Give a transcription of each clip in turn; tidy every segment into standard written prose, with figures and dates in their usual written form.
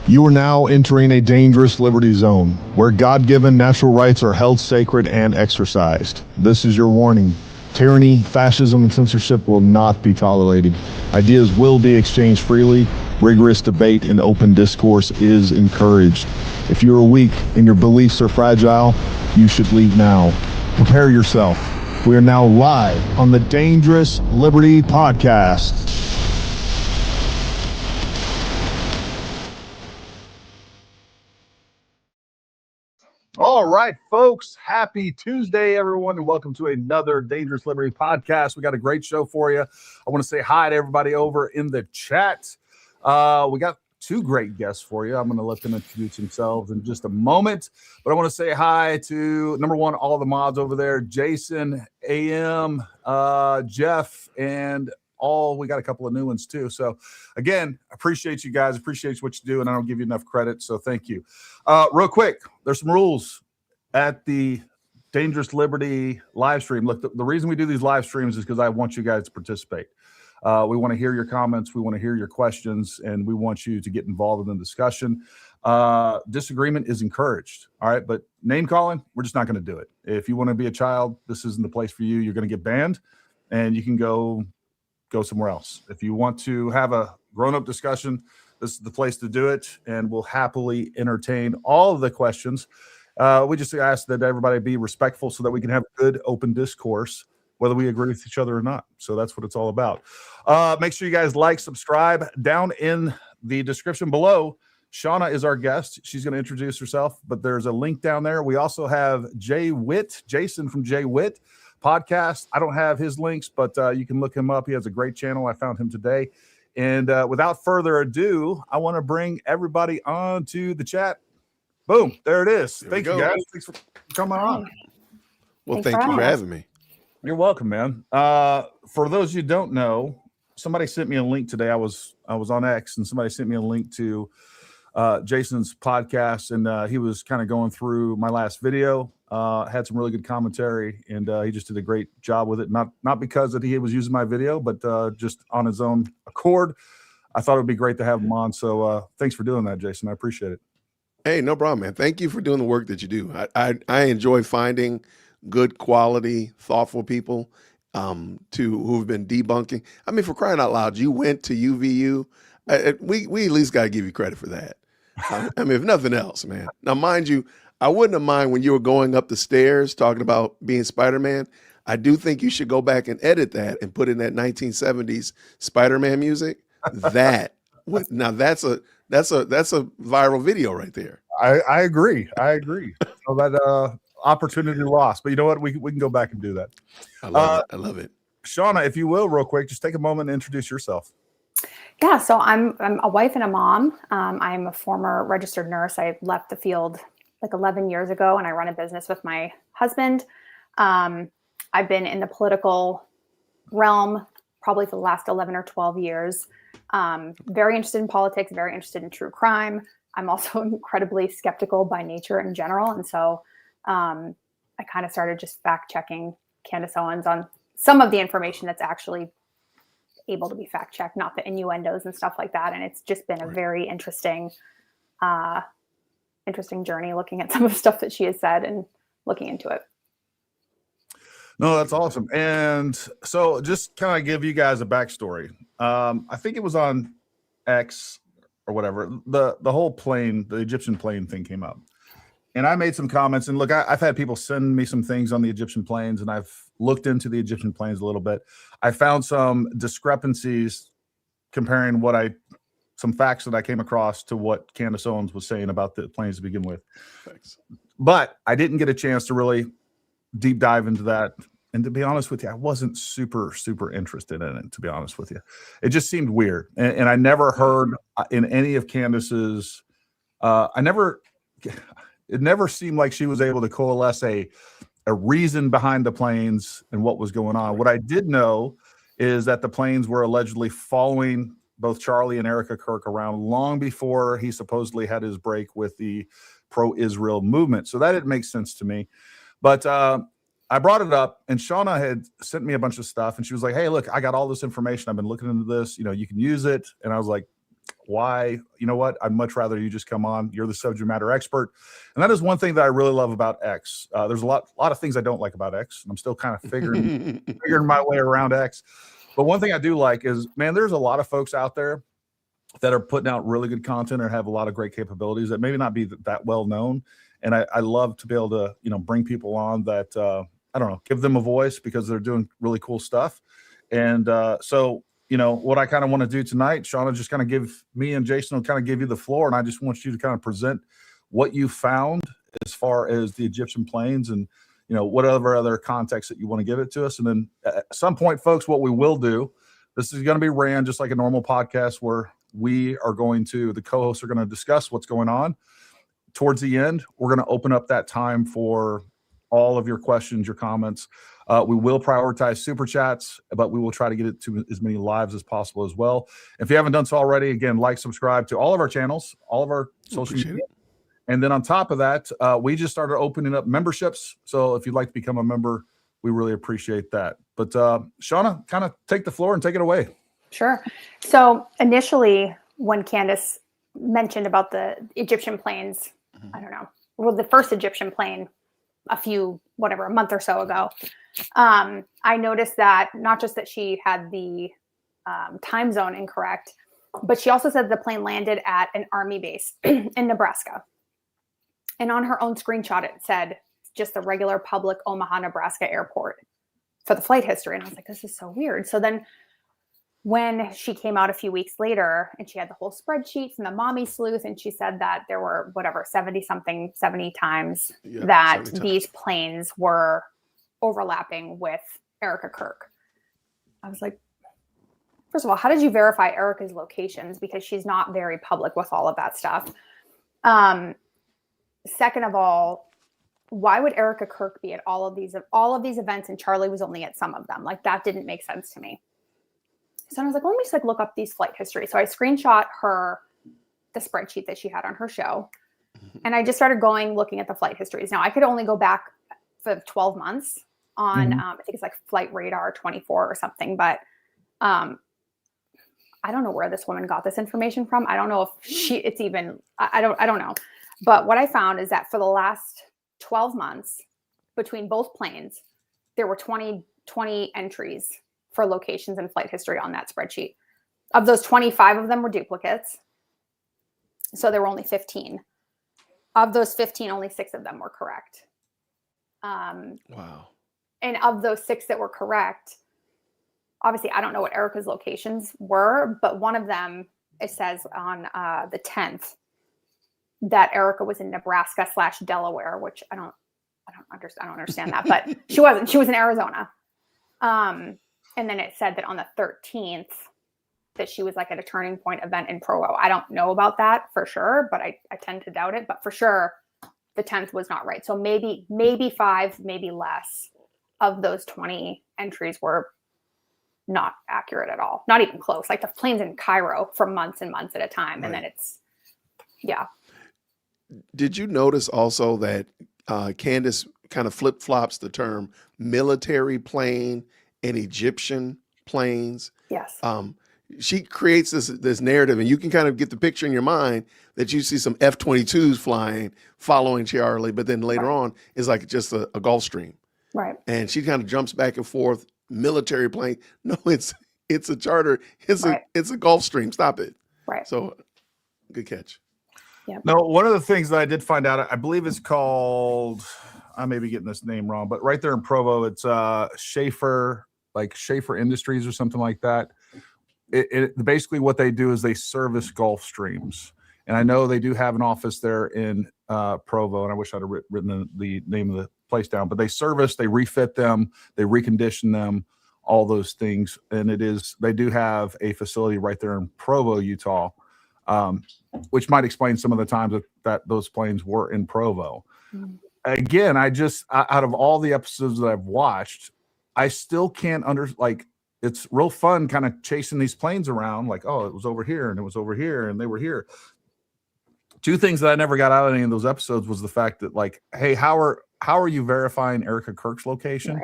You are now entering a dangerous liberty zone where God-given natural rights are held sacred and exercised. This is your warning. Tyranny, fascism, and censorship will not be tolerated. Ideas will be exchanged freely. Rigorous debate and open discourse is encouraged. If you are weak and your beliefs are fragile, you should leave now. Prepare yourself. We are now live on the Dangerous Liberty Podcast. All right, folks. Happy Tuesday, everyone, and welcome to another Dangerous Liberty Podcast. We got a great show for you. I want to say hi to everybody over in the chat. We got two great guests for you. I'm going to let them introduce themselves in just a moment. But I want to say hi to, number one, all the mods over there, Jason, AM, Jeff, and all. We got a couple of new ones too. So again, appreciate you guys. Appreciate what you do, and I don't give you enough credit. So thank you. Real quick, there's some rules at the Dangerous Liberty live stream. Look, the reason we do these live streams is because I want you guys to participate. We want to hear your comments. We want to hear your questions, and we want you to get involved in the discussion. Disagreement is encouraged. All right. But name calling, we're just not going to do it. If you want to be a child, this isn't the place for you. You're going to get banned, and you can go somewhere else. If you want to have a grown-up discussion, this is the place to do it, and we'll happily entertain all of the questions. We just ask that everybody be respectful so that we can have good, open discourse, whether we agree with each other or not. So that's what it's all about. Make sure you guys like, subscribe. Down in the description below, Shauna is our guest. She's going to introduce herself, but there's a link down there. We also have Jason from Jay Witt podcast. I don't have his links, but you can look him up. He has a great channel. I found him today. And without further ado, I want to bring everybody on to the chat. Boom. There it is. Thank you, guys. Thanks for coming on. Well, thank you for having me. You're welcome, man. For those you don't know, somebody sent me a link today. I was on X, and somebody sent me a link to Jason's podcast, and he was kind of going through my last video. Had some really good commentary, and he just did a great job with it. Not because that he was using my video, but just on his own accord. I thought it would be great to have him on. So thanks for doing that, Jason. I appreciate it. Hey, no problem, man. Thank you for doing the work that you do. I enjoy finding good quality, thoughtful people who've been debunking. I mean, for crying out loud, you went to UVU. We at least got to give you credit for that. I mean, if nothing else, man. Now, mind you, I wouldn't have mind when you were going up the stairs talking about being Spider-Man. I do think you should go back and edit that and put in that 1970s Spider-Man music. That's a viral video right there. I agree. So that opportunity lost, but you know what? We can go back and do that. I love it. Shauna, if you will, real quick, just take a moment and introduce yourself. Yeah, so I'm a wife and a mom. I'm a former registered nurse. I left the field like 11 years ago, and I run a business with my husband. I've been in the political realm probably for the last 11 or 12 years. Very interested in politics, very interested in true crime. I'm also incredibly skeptical by nature in general. And so I kind of started just fact checking Candace Owens on some of the information that's actually able to be fact checked, not the innuendos and stuff like that. And it's just been a very interesting journey looking at some of the stuff that she has said and looking into it. No, that's awesome. And so just kind of give you guys a backstory. I think it was on X or whatever. The whole plane, the Egyptian plane thing came up. And I made some comments. And look, I've had people send me some things on the Egyptian planes, and I've looked into the Egyptian planes a little bit. I found some discrepancies comparing some facts that I came across to what Candace Owens was saying about the planes to begin with. Thanks. But I didn't get a chance to really deep dive into that. And to be honest with you, I wasn't super, super interested in it, to be honest with you. It just seemed weird. And I never heard in any of Candace's, it never seemed like she was able to coalesce a reason behind the planes and what was going on. What I did know is that the planes were allegedly following both Charlie and Erica Kirk around long before he supposedly had his break with the pro-Israel movement. So that didn't make sense to me. But I brought it up, and Shauna had sent me a bunch of stuff, and she was like, hey, look, I got all this information. I've been looking into this. You know, you can use it. And I was like, why, you know what, I'd much rather you just come on. You're the subject matter expert. And that is one thing that I really love about X. There's a lot of things I don't like about X, and I'm still kind of figuring my way around X. But one thing I do like is, man, there's a lot of folks out there that are putting out really good content or have a lot of great capabilities that maybe not be that well known. And I love to be able to, bring people on that, I don't know, give them a voice because they're doing really cool stuff. And so, what I kind of want to do tonight, Shauna, just kind of give me and Jason will kind of give you the floor. And I just want you to kind of present what you found as far as the Egyptian plains and, whatever other context that you want to give it to us. And then at some point, folks, what we will do, this is going to be ran just like a normal podcast where the co-hosts are going to discuss what's going on. Towards the end, we're going to open up that time for all of your questions, your comments. We will prioritize super chats, but we will try to get it to as many lives as possible as well. If you haven't done so already, again, subscribe to all of our channels, all of our social media. And then on top of that, we just started opening up memberships. So if you'd like to become a member, we really appreciate that. But Shauna, kind of take the floor and take it away. Sure. So initially, when Candace mentioned about the Egyptian plains, I don't know, well, the first Egyptian plane a month or so ago, I noticed that not just that she had the time zone incorrect, but she also said the plane landed at an Army base in Nebraska. And on her own screenshot, it said just the regular public Omaha, Nebraska airport for the flight history. And I was like, this is so weird. So then when she came out a few weeks later and she had the whole spreadsheet from the mommy sleuth, and she said that there were 70 times that 70 these planes were overlapping with Erica Kirk. I was like, first of all, how did you verify Erica's locations? Because she's not very public with all of that stuff. Second of all, why would Erica Kirk be at all of these events and Charlie was only at some of them? Like, that didn't make sense to me. So I was like, let me just look up these flight history. So I screenshot the spreadsheet that she had on her show. And I just started looking at the flight histories. Now I could only go back for 12 months on, I think it's Flight Radar 24 or something, but I don't know where this woman got this information from. I don't know if I don't know. But what I found is that for the last 12 months between both planes, there were 20 entries for locations and flight history on that spreadsheet. Of those, 25 of them were duplicates. So there were only 15. Of those 15, only 6 of them were correct. Wow. And of those 6 that were correct, obviously I don't know what Erica's locations were, but one of them, it says on the 10th that Erica was in Nebraska / Delaware, which I don't understand that, but she wasn't. She was in Arizona. And then it said that on the 13th that she was at a Turning Point event in Provo. I don't know about that for sure, but I tend to doubt it. But for sure, the 10th was not right. So maybe 5, maybe less of those 20 entries were not accurate at all. Not even close. The plane's in Cairo for months and months at a time. Right. And then yeah. Did you notice also that Candace kind of flip-flops the term military plane and Egyptian planes? Yes. She creates this narrative, and you can kind of get the picture in your mind that you see some F-22s flying following Charlie, but then later on is just a Gulfstream. Right. And she kind of jumps back and forth, military plane. No, it's a charter. It's a Gulfstream. Stop it. Right. So good catch. Yeah. No, one of the things that I did find out, I believe it's called, I may be getting this name wrong, but right there in Provo, it's Schaefer Industries or something like that. It basically what they do is they service Gulfstreams. And I know they do have an office there in Provo, and I wish I'd have written the name of the place down, but they refit them, they recondition them, all those things. And they do have a facility right there in Provo, Utah. Which might explain some of the times that those planes were in Provo. Mm. Again, out of all the episodes that I've watched, I still can't it's real fun kind of chasing these planes around it was over here and it was over here and they were here. 2 things that I never got out of any of those episodes was the fact that hey, how are you verifying Erica Kirk's location?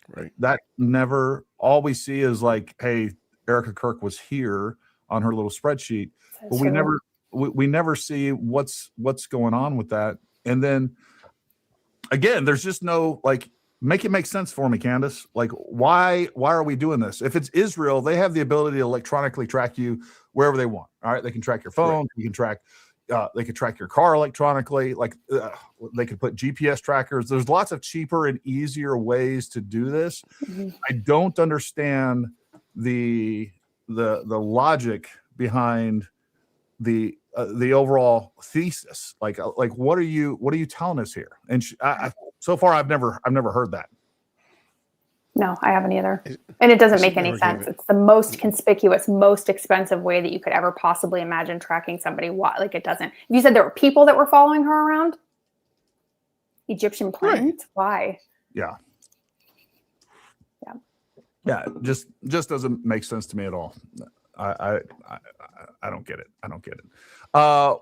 Right. That never, all we see is hey, Erica Kirk was here. on her little spreadsheet, That's but we true. never see what's going on with that. And then again, there's just no like make it make sense for me, Candace. Like why are we doing this? If it's Israel, they have the ability to electronically track you wherever they want. All right, they can track your phone, you can track they could track your car electronically. Like they could put GPS trackers. There's lots of cheaper and easier ways to do this. Mhm. I don't understand the logic behind the overall thesis. Like what are you telling us here? And so far I've never heard that. No, I haven't either. And it doesn't make any never sense. gave it. It's the most conspicuous, most expensive way that you could ever possibly imagine tracking somebody. Why? Like it doesn't. You said there were people that were following her around? Egyptian planes? Why? Yeah. Yeah. Yeah, just doesn't make sense to me at all. I don't get it. I don't get it.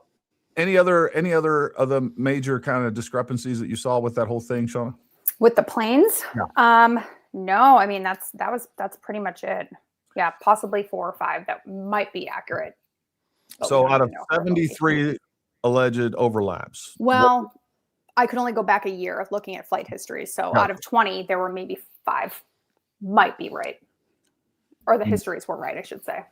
Any other of the major kind of discrepancies that you saw with that whole thing, Shauna? With the planes? Yeah. No, I mean that's pretty much it. Yeah, possibly 4 or 5 that might be accurate. So out of 73 alleged overlaps. Well, I could only go back a year of looking at flight history. So out of 20, there were maybe 5 might be right. Or the histories were right, I should say.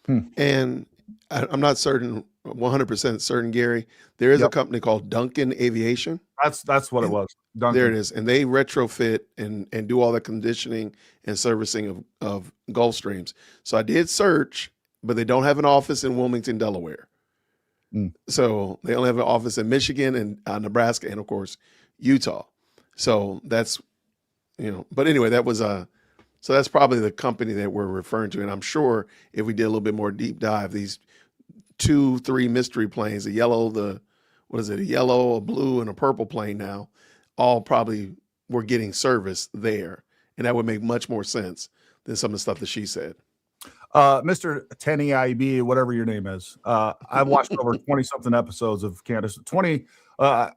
And I'm not certain, 100% certain, Gary. There is a company called Duncan Aviation. That's what it was. Duncan. There it is. And they retrofit and do all the conditioning and servicing of Gulfstreams. So I did search, but they don't have an office in Wilmington, Delaware. So they only have an office in Michigan and Nebraska and, of course, Utah. So that's, but anyway, that was so that's probably the company that we're referring to. And I'm sure if we did a little bit more deep dive, these 2-3 mystery planes, a yellow, a yellow, a blue, and a purple plane now, all probably were getting service there. And that would make much more sense than some of the stuff that she said. Mr. 10EIB, whatever your name is. I've watched over 20-something episodes of Candace.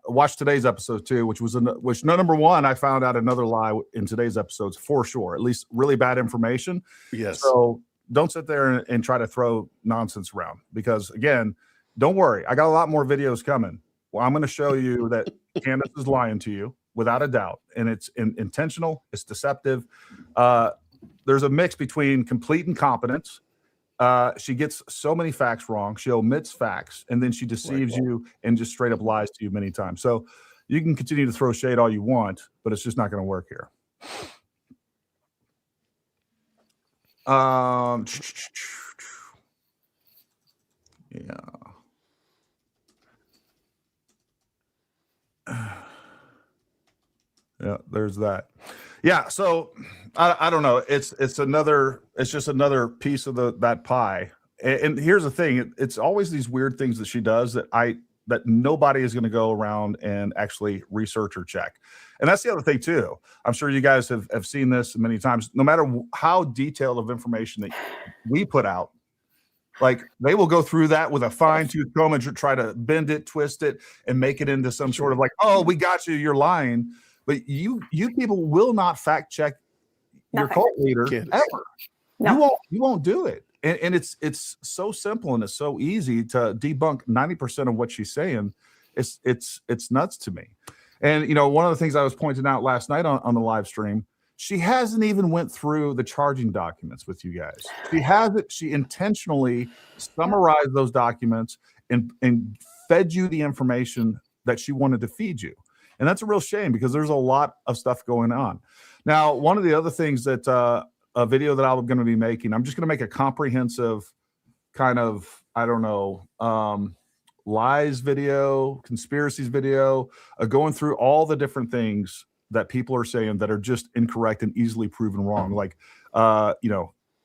Watched today's episode too, which number one, I found out another lie in today's episodes for sure. At least really bad information. Yes. So don't sit there and try to throw nonsense around because again, don't worry. I got a lot more videos coming. Well, I'm going to show you that Candace is lying to you without a doubt. And it's intentional. It's deceptive. There's a mix between complete incompetence. She gets so many facts wrong. She omits facts, and then she deceives you and just straight up lies to you many times. So you can continue to throw shade all you want, but it's just not going to work here. Yeah, there's that. Yeah, so I don't know. It's just another piece of that pie. And here's the thing: it's always these weird things that she does that nobody is going to go around and actually research or check. And that's the other thing too. I'm sure you guys have seen this many times. No matter how detailed of information that we put out, like they will go through that with a fine-tooth comb and try to bend it, twist it, and make it into some sort of like, oh, we got you, you're lying. But you people will not fact check your cult leader ever. No. You won't do it. And it's so simple and it's so easy to debunk 90% of what she's saying. It's nuts to me. And one of the things I was pointing out last night on the live stream, she hasn't even went through the charging documents with you guys. She intentionally summarized those documents and fed you the information that she wanted to feed you. And that's a real shame because there's a lot of stuff going on. Now, one of the other things that a video that I'm going to be making, I'm just going to make a comprehensive kind of, lies video, conspiracies video, going through all the different things that people are saying that are just incorrect and easily proven wrong. Like,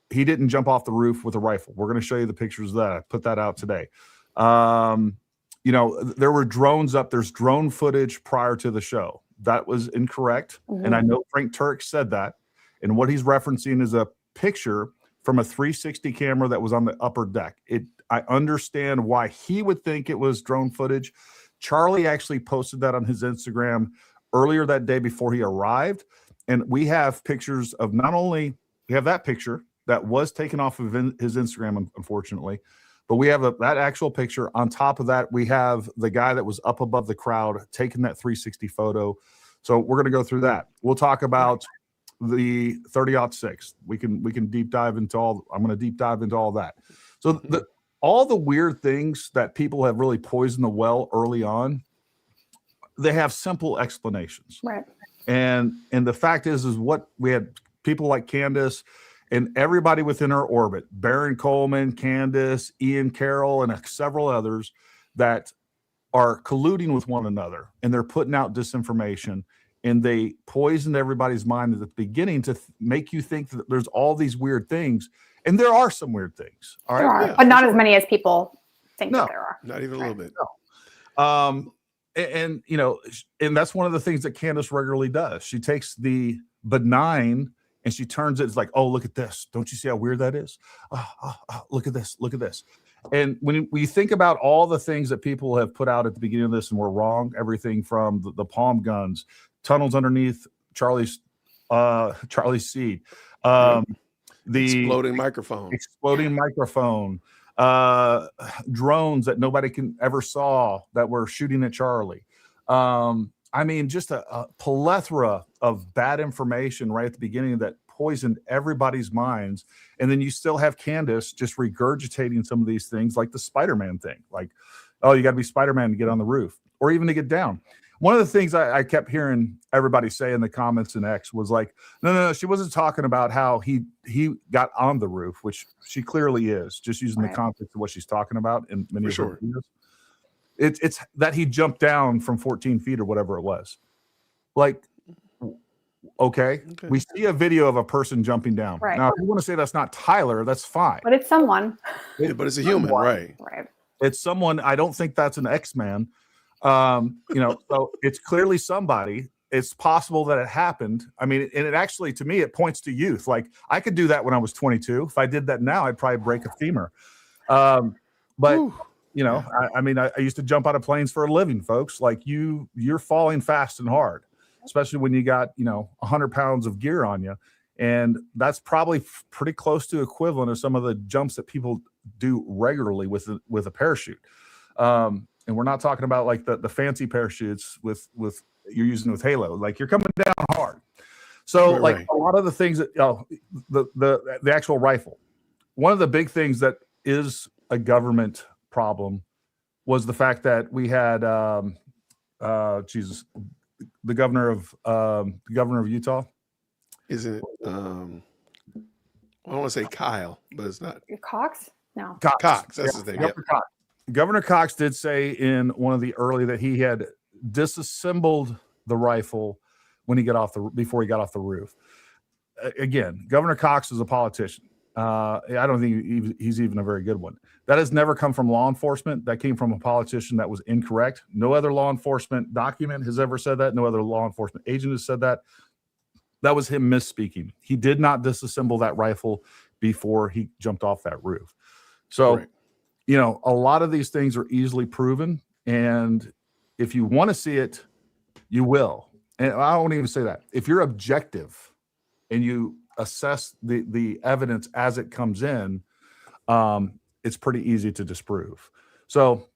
he didn't jump off the roof with a rifle. We're going to show you the pictures of that. I put that out today. There were drones up. There's drone footage prior to the show. That was incorrect. Mm-hmm. And I know Frank Turk said that. And what he's referencing is a picture from a 360 camera that was on the upper deck. I understand why he would think it was drone footage. Charlie actually posted that on his Instagram earlier that day before he arrived. And we have pictures of we have that picture. that was taken off of his Instagram, unfortunately. But we have that actual picture. On top of that, we have the guy that was up above the crowd taking that 360 photo. So we're going to go through that. We'll talk about the 30-06. We can deep dive into all. I'm going to deep dive into all that. So all the weird things that people have really poisoned the well early on, they have simple explanations. Right. And the fact is what we had people like Candace and everybody within her orbit, Baron Coleman, Candace, Ian Carroll, and several others that are colluding with one another, and they're putting out disinformation, and they poisoned everybody's mind at the beginning to make you think that there's all these weird things, and there are some weird things. All right, there are, but not as many as people think that there are. Not even a little bit. No. And you know, and that's one of the things that Candace regularly does. She takes the benign and she turns it. It's like, oh, look at this. Don't you see how weird that is? Look at this. Look at this. And when you think about all the things that people have put out at the beginning of this and were wrong, everything from the palm guns, tunnels underneath Charlie's seat, the exploding microphone, drones that nobody can ever saw that were shooting at Charlie. I mean, just a plethora of bad information right at the beginning that poisoned everybody's minds. And then you still have Candace just regurgitating some of these things, like the Spider-Man thing, like, oh, you got to be Spider-Man to get on the roof or even to get down. One of the things I kept hearing everybody say in the comments in X was like, no, she wasn't talking about how he got on the roof, which she clearly is, just using the context of what she's talking about in many of her videos. It's that he jumped down from 14 feet or whatever it was. Like, okay. We see a video of a person jumping down. Right. Now, if you want to say that's not Tyler, that's fine. But it's someone. But it's a human, right? Right. It's someone. I don't think that's an X-Man. You know, so it's clearly somebody. It's possible that it happened. I mean, and it actually, to me, it points to youth. Like, I could do that when I was 22. If I did that now, I'd probably break a femur. But you know, I mean, I used to jump out of planes for a living, folks. Like, you're falling fast and hard, especially when you got, you know, 100 pounds of gear on you. And that's probably pretty close to equivalent of some of the jumps that people do regularly with a parachute. And we're not talking about like the fancy parachutes with you're using with Halo. Like, you're coming down hard. So a lot of the things that, the actual rifle, one of the big things that is a government problem was the fact that we had the governor of Utah. Is it I don't want to say Kyle, but it's not Cox. No, Cox. That's his name. Governor Cox did say in one of the early that he had disassembled the rifle when he before he got off the roof. Again, Governor Cox is a politician. I don't think he's even a very good one. That has never come from law enforcement. That came from a politician that was incorrect. No other law enforcement document has ever said that. No other law enforcement agent has said that. That was him misspeaking. He did not disassemble that rifle before he jumped off that roof. So, you know, a lot of these things are easily proven. And if you want to see it, you will. And I don't even say that. If you're objective and you assess the evidence as it comes in, it's pretty easy to disprove. So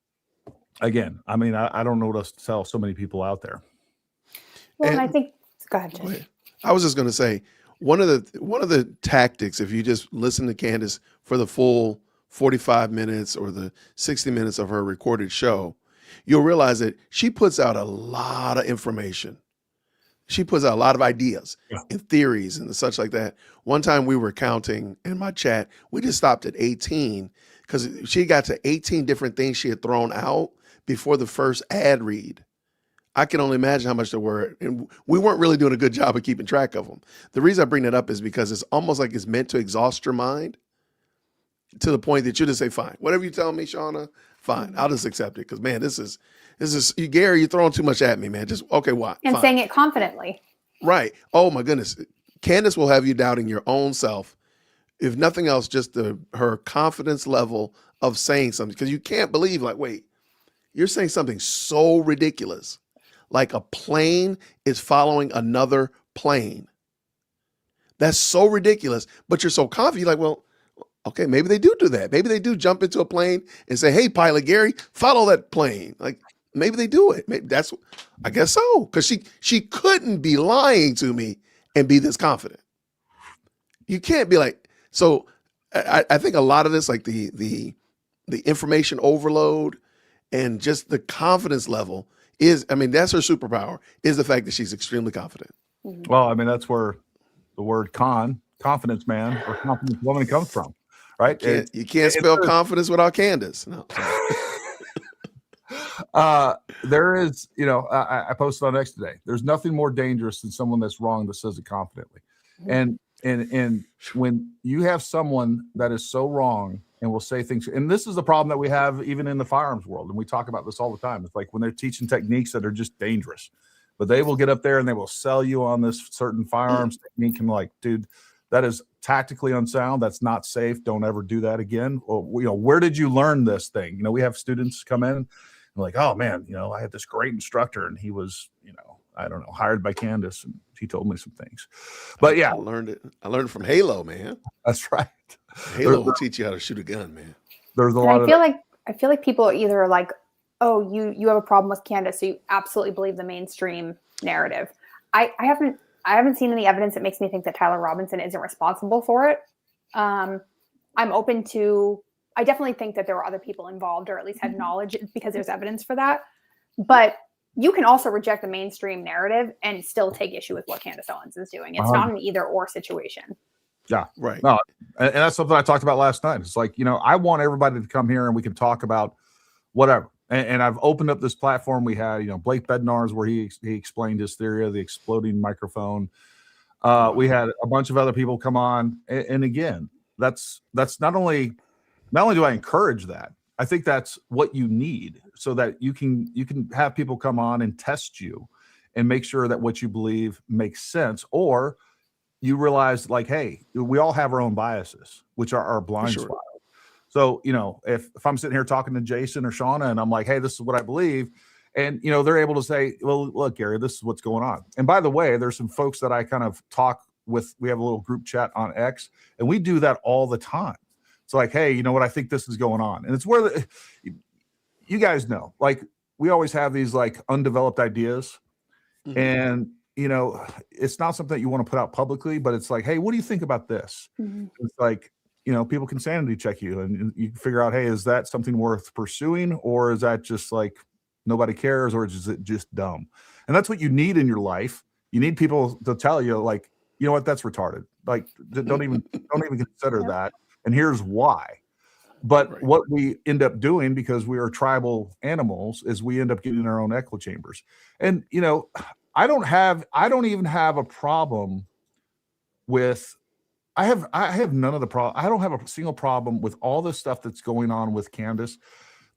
again, I mean, I don't know what else to tell so many people out there. Well, and I think, go ahead, Jay. I was just going to say, one of the tactics, if you just listen to Candace for the full 45 minutes or the 60 minutes of her recorded show, you'll realize that she puts out a lot of information. She puts out a lot of ideas and theories and such like that. One time we were counting in my chat, we just stopped at 18 because she got to 18 different things she had thrown out before the first ad read. I can only imagine how much there were. And we weren't really doing a good job of keeping track of them. The reason I bring that up is because it's almost like it's meant to exhaust your mind to the point that you just say, fine, whatever you tell me, Shauna, fine, I'll just accept it. Because, man, this is Gary, you're throwing too much at me, man. Just, okay, why? And fine. Saying it confidently. Right. Oh, my goodness. Candace will have you doubting your own self. If nothing else, just her confidence level of saying something. Because you can't believe, like, wait, you're saying something so ridiculous. Like a plane is following another plane. That's so ridiculous. But you're so confident. You're like, well, okay, maybe they do that. Maybe they do jump into a plane and say, hey, Pilot Gary, follow that plane. Like, maybe they do it. Maybe I guess so. Because she couldn't be lying to me and be this confident. You can't be like, so I think a lot of this, like the information overload and just the confidence level is, I mean, that's her superpower, is the fact that she's extremely confident. Well, I mean, that's where the word confidence man or confidence woman comes from, right? You can't spell confidence without Candace. No. There is, I posted on X today. There's nothing more dangerous than someone that's wrong that says it confidently. And when you have someone that is so wrong and will say things, and this is the problem that we have even in the firearms world, and we talk about this all the time. It's like when they're teaching techniques that are just dangerous, but they will get up there and they will sell you on this certain firearms technique and like, dude, that is tactically unsound. That's not safe. Don't ever do that again. Or, where did you learn this thing? We have students come in and like, oh man, I had this great instructor and he was, I don't know, hired by Candace and he told me some things. But yeah, I learned it from Halo, man. That's right. Halo will teach you how to shoot a gun, man. There's a lot I feel like people are either like, oh, you have a problem with Candace, so you absolutely believe the mainstream narrative. I haven't seen any evidence that makes me think that Tyler Robinson isn't responsible for it. I'm open to, I definitely think that there were other people involved or at least had knowledge because there's evidence for that. But you can also reject the mainstream narrative and still take issue with what Candace Owens is doing. It's not an either or situation. Yeah. Right. No, and that's something I talked about last night. It's like, I want everybody to come here and we can talk about whatever. And I've opened up this platform. We had, Blake Bednar's where he explained his theory of the exploding microphone. We had a bunch of other people come on. And again, that's not only do I encourage that, I think that's what you need so that you can have people come on and test you and make sure that what you believe makes sense, or you realize like, hey, we all have our own biases, which are our blind spots. So, if I'm sitting here talking to Jason or Shauna and I'm like, hey, this is what I believe. And, they're able to say, well, look, Gary, this is what's going on. And by the way, there's some folks that I kind of talk with. We have a little group chat on X and we do that all the time. It's like, hey, you know what? I think this is going on. And it's where you guys know, like we always have these like undeveloped ideas and, it's not something that you want to put out publicly, but it's like, hey, what do you think about this? It's like, people can sanity check you and you can figure out, hey, is that something worth pursuing? Or is that just like nobody cares? Or is it just dumb? And that's what you need in your life. You need people to tell you like, you know what, that's retarded. Like, don't even consider that. And here's why. But what we end up doing, because we are tribal animals, is we end up getting in our own echo chambers. And, I don't even have a problem with, I have none of the problem. I don't have a single problem with all the stuff that's going on with Candace.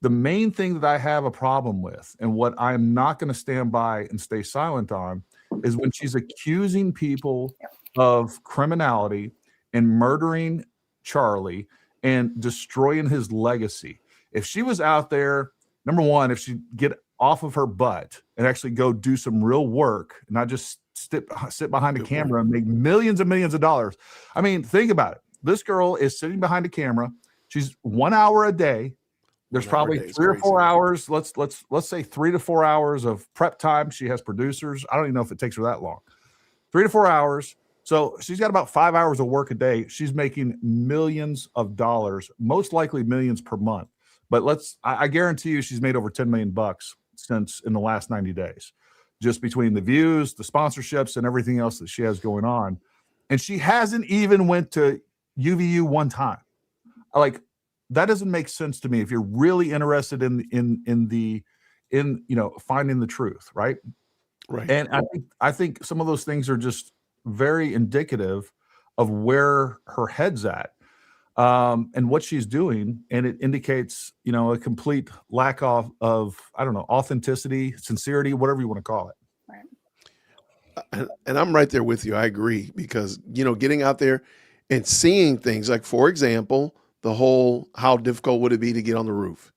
The main thing that I have a problem with, and what I'm not going to stand by and stay silent on, is when she's accusing people of criminality and murdering Charlie and destroying his legacy. If she was out there, number one, if she get off of her butt and actually go do some real work, not just sit behind a camera and make millions and millions of dollars. I mean, think about it. This girl is sitting behind a camera. She's 1 hour a day. There's probably 3 or 4 hours. Let's say 3 to 4 hours of prep time. She has producers. I don't even know if it takes her that long. 3 to 4 hours. So she's got about 5 hours of work a day. She's making millions of dollars, most likely millions per month. But I guarantee you she's made over $10 million since in the last 90 days, just between the views, the sponsorships, and everything else that she has going on. And she hasn't even went to UVU one time. Like, that doesn't make sense to me if you're really interested in finding the truth, right? Right. And I think some of those things are just very indicative of where her head's at. And what she's doing, and it indicates, a complete lack of I don't know, authenticity, sincerity, whatever you want to call it. Right. And I'm right there with you. I agree, because getting out there and seeing things like, for example, the whole how difficult would it be to get on the roof?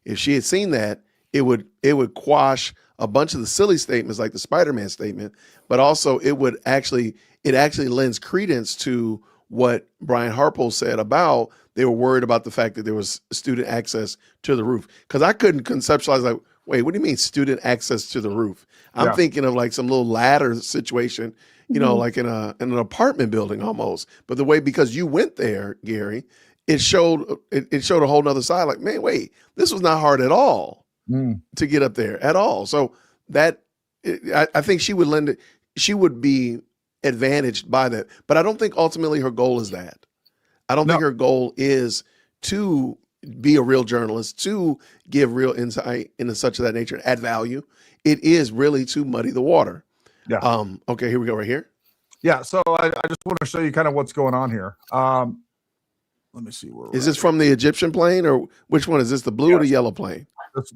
If she had seen that, it would quash a bunch of the silly statements like the Spider-Man statement, but also it would actually it actually lends credence to what Brian Harpo said about they were worried about the fact that there was student access to the roof. Because I couldn't conceptualize, like, wait, what do you mean student access to the roof? I'm thinking of like some little ladder situation, you know, like in an apartment building almost. But the way, because you went there, Gary, it showed a whole nother side. Like, man, wait, this was not hard at all to get up there at all. So that I think she would be advantaged by that. But I don't think ultimately her goal is that. I don't think her goal is to be a real journalist, to give real insight into such of that nature, add value. It is really to muddy the water. Yeah. Okay, here we go right here. Yeah. So I just want to show you kind of what's going on here. Let me see. Is this from the Egyptian plane, or which one is this? The blue or the yellow plane?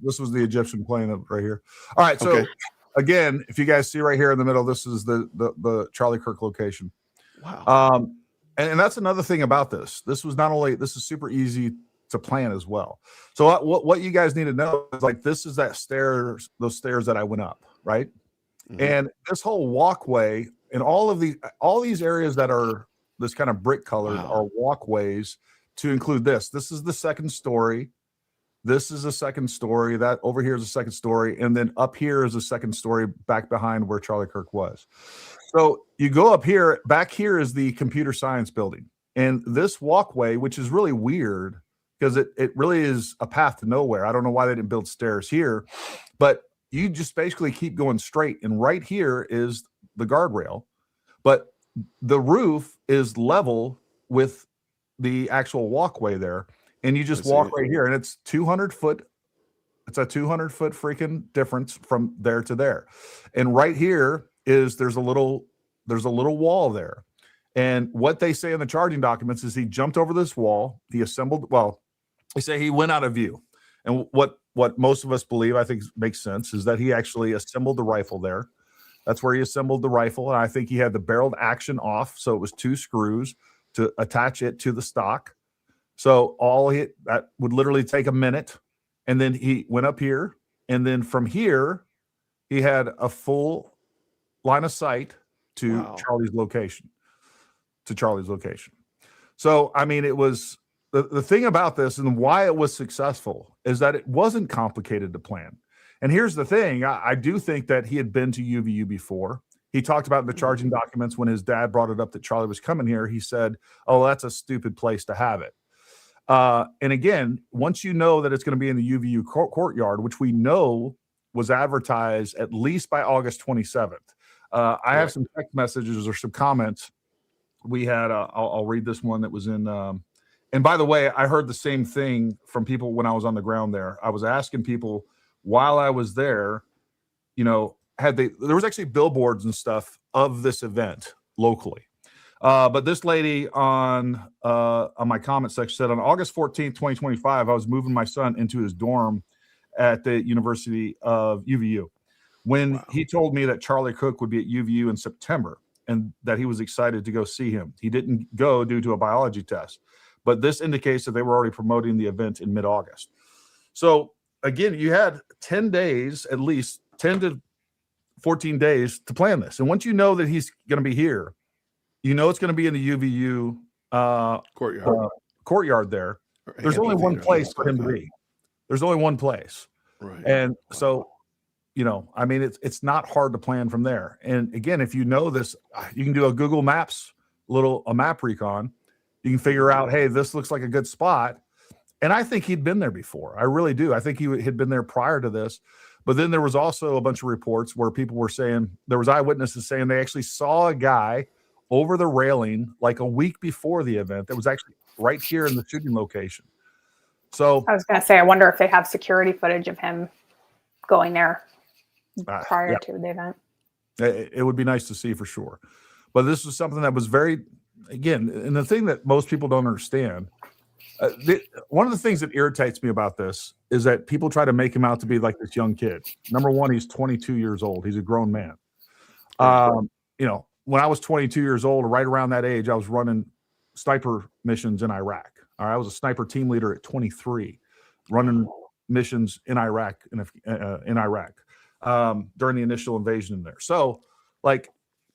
This was the Egyptian plane right here. All right. So again, if you guys see right here in the middle, this is the Charlie Kirk location. Wow. And that's another thing about this. This is super easy to plan as well. So what you guys need to know is, like, this is those stairs that I went up, right? And this whole walkway and all these areas that are this kind of brick colored are walkways to include this. This is the second story. This is a second story. That over here is a second story. And then up here is a second story back behind where Charlie Kirk was. So you go up here, back here is the computer science building. And this walkway, which is really weird because it really is a path to nowhere. I don't know why they didn't build stairs here, but you just basically keep going straight. And right here is the guardrail, but the roof is level with the actual walkway there. And you just walk right here, and it's 200 foot. It's a 200 foot freaking difference from there to there. And right here is there's a little wall there. And what they say in the charging documents is he jumped over this wall. He assembled. Well, they say he went out of view. And what most of us believe, I think makes sense, is that he actually assembled the rifle there. That's where he assembled the rifle. And I think he had the barreled action off. So it was 2 screws to attach it to the stock. So that would literally take a minute. And then he went up here. And then from here, he had a full line of sight to Charlie's location. So, I mean, it was the thing about this and why it was successful is that it wasn't complicated to plan. And here's the thing. I do think that he had been to UVU before. He talked about in the charging documents when his dad brought it up that Charlie was coming here. He said, "Oh, that's a stupid place to have it." And again, once you know that it's going to be in the UVU courtyard, which we know was advertised at least by August 27th. I have some text messages or some comments. We had, I'll read this one that was in, and by the way, I heard the same thing from people when I was on the ground there. I was asking people while I was there, you know, there was actually billboards and stuff of this event locally. But this lady on my comment section said, on August 14th, 2025, I was moving my son into his dorm at the University of UVU when he told me that Charlie Cook would be at UVU in September and that he was excited to go see him. He didn't go due to a biology test, but this indicates that they were already promoting the event in mid-August. So again, you had 10 days, at least 10 to 14 days to plan this. And once you know that he's going to be here, you know it's going to be in the UVU courtyard there. There's only one place for him to be. There's only one place. Right. And so, you know, I mean, it's not hard to plan from there. And again, if you know this, you can do a Google Maps, a map recon. You can figure out, hey, this looks like a good spot. And I think he'd been there before. I really do. I think he had been there prior to this. But then there was also a bunch of reports where people were saying, there was eyewitnesses saying they actually saw a guy over the railing like a week before the event that was actually right here in the shooting location. So I was going to say, I wonder if they have security footage of him going there prior to the event. It would be nice to see for sure. But this was something that was very, again, and the thing that most people don't understand, one of the things that irritates me about this is that people try to make him out to be like this young kid. Number one, he's 22 years old. He's a grown man. You know, when I was 22 years old, right around that age, I was running sniper missions in Iraq. All right, I was a sniper team leader at 23, running missions in Iraq during the initial invasion in there. So, like,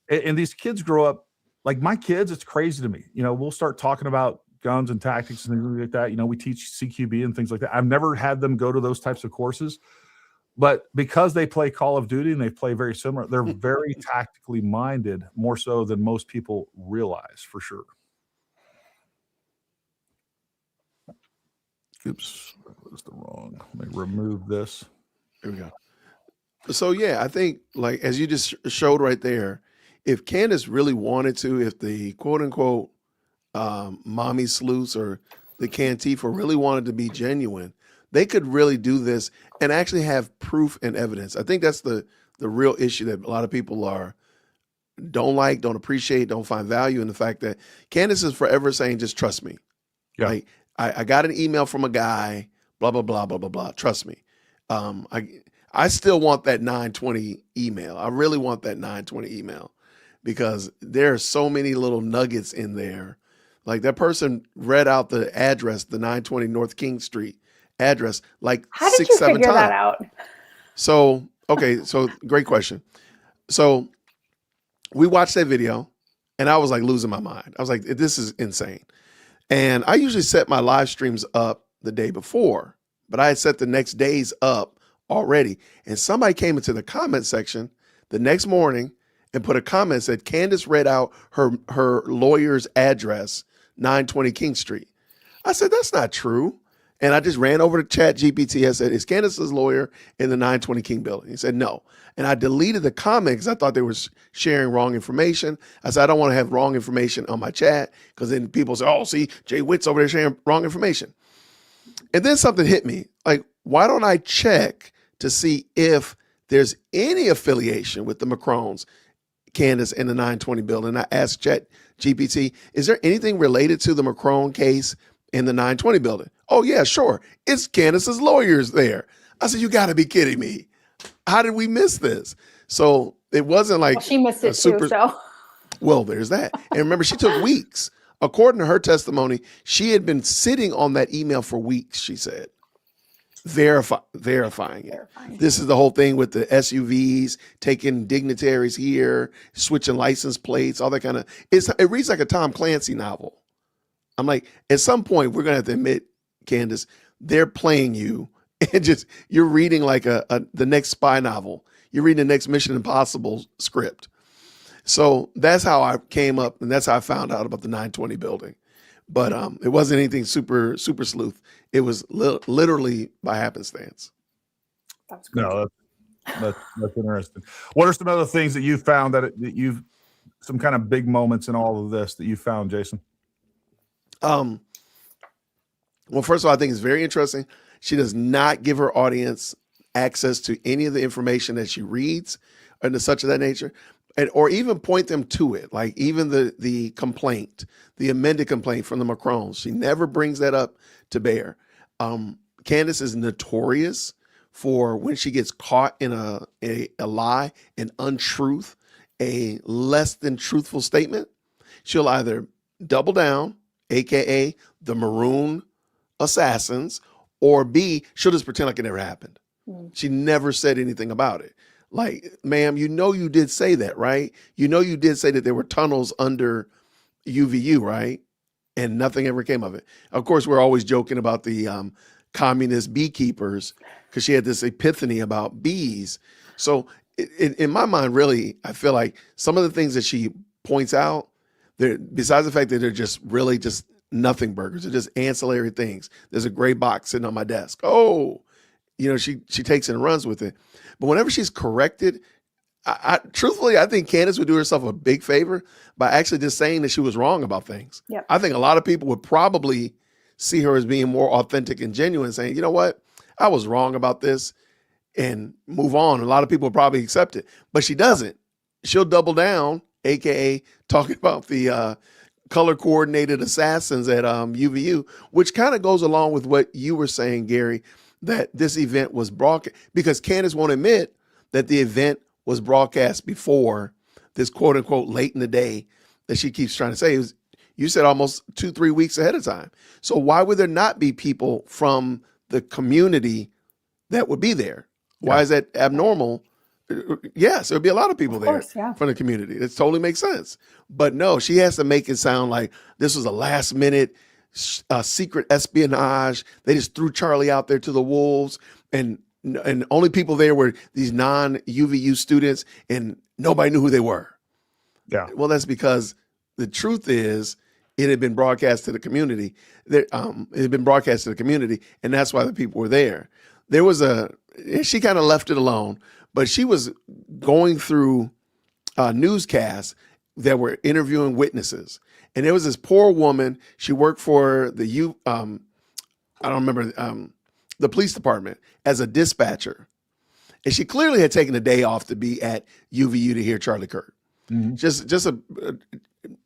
and these kids grow up like my kids, it's crazy to me. We'll start talking about guns and tactics and things like that. We teach CQB and things like that. I've never had them go to those types of courses, but because they play Call of Duty and they play very similar, they're very tactically minded, more so than most people realize, for sure. Oops, that was the wrong. Let me remove this. Here we go. So yeah, I think like as you just showed right there, if Candace really wanted to, if the quote unquote mommy sleuths or the Cantifa really wanted to be genuine, they could really do this and actually have proof and evidence. I think that's the real issue that a lot of people don't appreciate, don't find value in the fact that Candace is forever saying, just trust me. Yeah. Like I got an email from a guy, blah, blah, blah, blah, blah, blah. Trust me. I still want that 920 email. I really want that 920 email because there are so many little nuggets in there. Like that person read out the address, the 920 North King Street address, like How did 6, you 7 figure times. that out? So, okay. So great question. So we watched that video and I was like losing my mind. I was like, this is insane. And I usually set my live streams up the day before, but I had set the next days up already. And somebody came into the comment section the next morning and put a comment that said, Candace read out her lawyer's address, 920 King Street. I said, that's not true. And I just ran over to Chat GPT. I said, is Candace's lawyer in the 920 King building? He said, no. And I deleted the comment because I thought they were sharing wrong information. I said, I don't want to have wrong information on my chat because then people say, oh, see, Jay Witt's over there sharing wrong information. And then something hit me. Like, why don't I check to see if there's any affiliation with the Macrones, Candace, in the 920 building? I asked Chat GPT, is there anything related to the Macrone case in the 920 building? Oh, yeah, sure. It's Candace's lawyers there. I said, you got to be kidding me. How did we miss this? So it wasn't like she missed it too, so. Well, there's that. And remember, she took weeks. According to her testimony, she had been sitting on that email for weeks, she said, verifying it. This is the whole thing with the SUVs, taking dignitaries here, switching license plates, all that kind of, it reads like a Tom Clancy novel. I'm like, at some point, we're going to have to admit, Candace, they're playing you and just, you're reading like the next spy novel. You're reading the next Mission Impossible script. So that's how I came up, and that's how I found out about the 920 building. But it wasn't anything super sleuth. It was literally by happenstance. That's great. No, that's interesting. What are some other things that you found that you've, some kind of big moments in all of this that you found, Jason? Well, first of all, I think it's very interesting. She does not give her audience access to any of the information that she reads and such of that nature, or even point them to it. Like even the complaint, the amended complaint from the Macrones, she never brings that up to bear. Candace is notorious for when she gets caught in a lie, an untruth, a less than truthful statement, she'll either double down, AKA the Maroon assassins, or B, she'll just pretend like it never happened. She never said anything about it. Like, ma'am, you did say that, right? You did say that there were tunnels under UVU, right? And nothing ever came of it. Of course, we're always joking about the communist beekeepers because she had this epiphany about bees. So in my mind, really, I feel like some of the things that she points out, besides the fact that they're just really just nothing burgers, they're just ancillary things. There's a gray box sitting on my desk. Oh, she takes it and runs with it. But whenever she's corrected, truthfully, I think Candace would do herself a big favor by actually just saying that she was wrong about things. Yep. I think a lot of people would probably see her as being more authentic and genuine, saying, you know what, I was wrong about this, and move on. A lot of people would probably accept it, but she doesn't. She'll double down, AKA talking about the color coordinated assassins at UVU, which kind of goes along with what you were saying, Gary, that this event was broadcast, because Candace won't admit that the event was broadcast before this quote unquote late in the day that she keeps trying to say. You said almost 2-3 weeks ahead of time. So why would there not be people from the community that would be there? Why is that abnormal Yes, there'll be a lot of people Of there course, yeah. from the community. It totally makes sense. But no, she has to make it sound like this was a last minute secret espionage. They just threw Charlie out there to the wolves, and only people there were these non-UVU students, and nobody knew who they were. Yeah. Well, that's because the truth is it had been broadcast to the community. It had been broadcast to the community, and that's why the people were there. There was she kind of left it alone, but she was going through newscasts that were interviewing witnesses. And there was this poor woman. She worked for the I don't remember the police department as a dispatcher, and she clearly had taken a day off to be at UVU to hear Charlie Kirk. Mm-hmm. Just a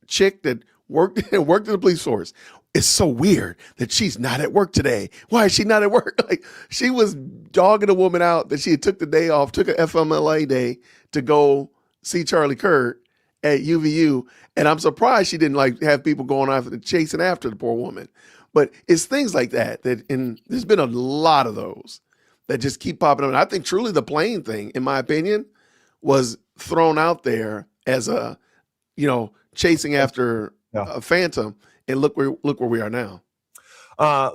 chick that worked in the police force. It's so weird that she's not at work today. Why is she not at work? Like, she was dogging a woman out that she had took the day off, took an FMLA day to go see Charlie Kirk at UVU. And I'm surprised she didn't like have people going after chasing after the poor woman. But it's things like that and there's been a lot of those that just keep popping up. And I think truly the plane thing, in my opinion, was thrown out there as a, chasing after a phantom. And look where we are now.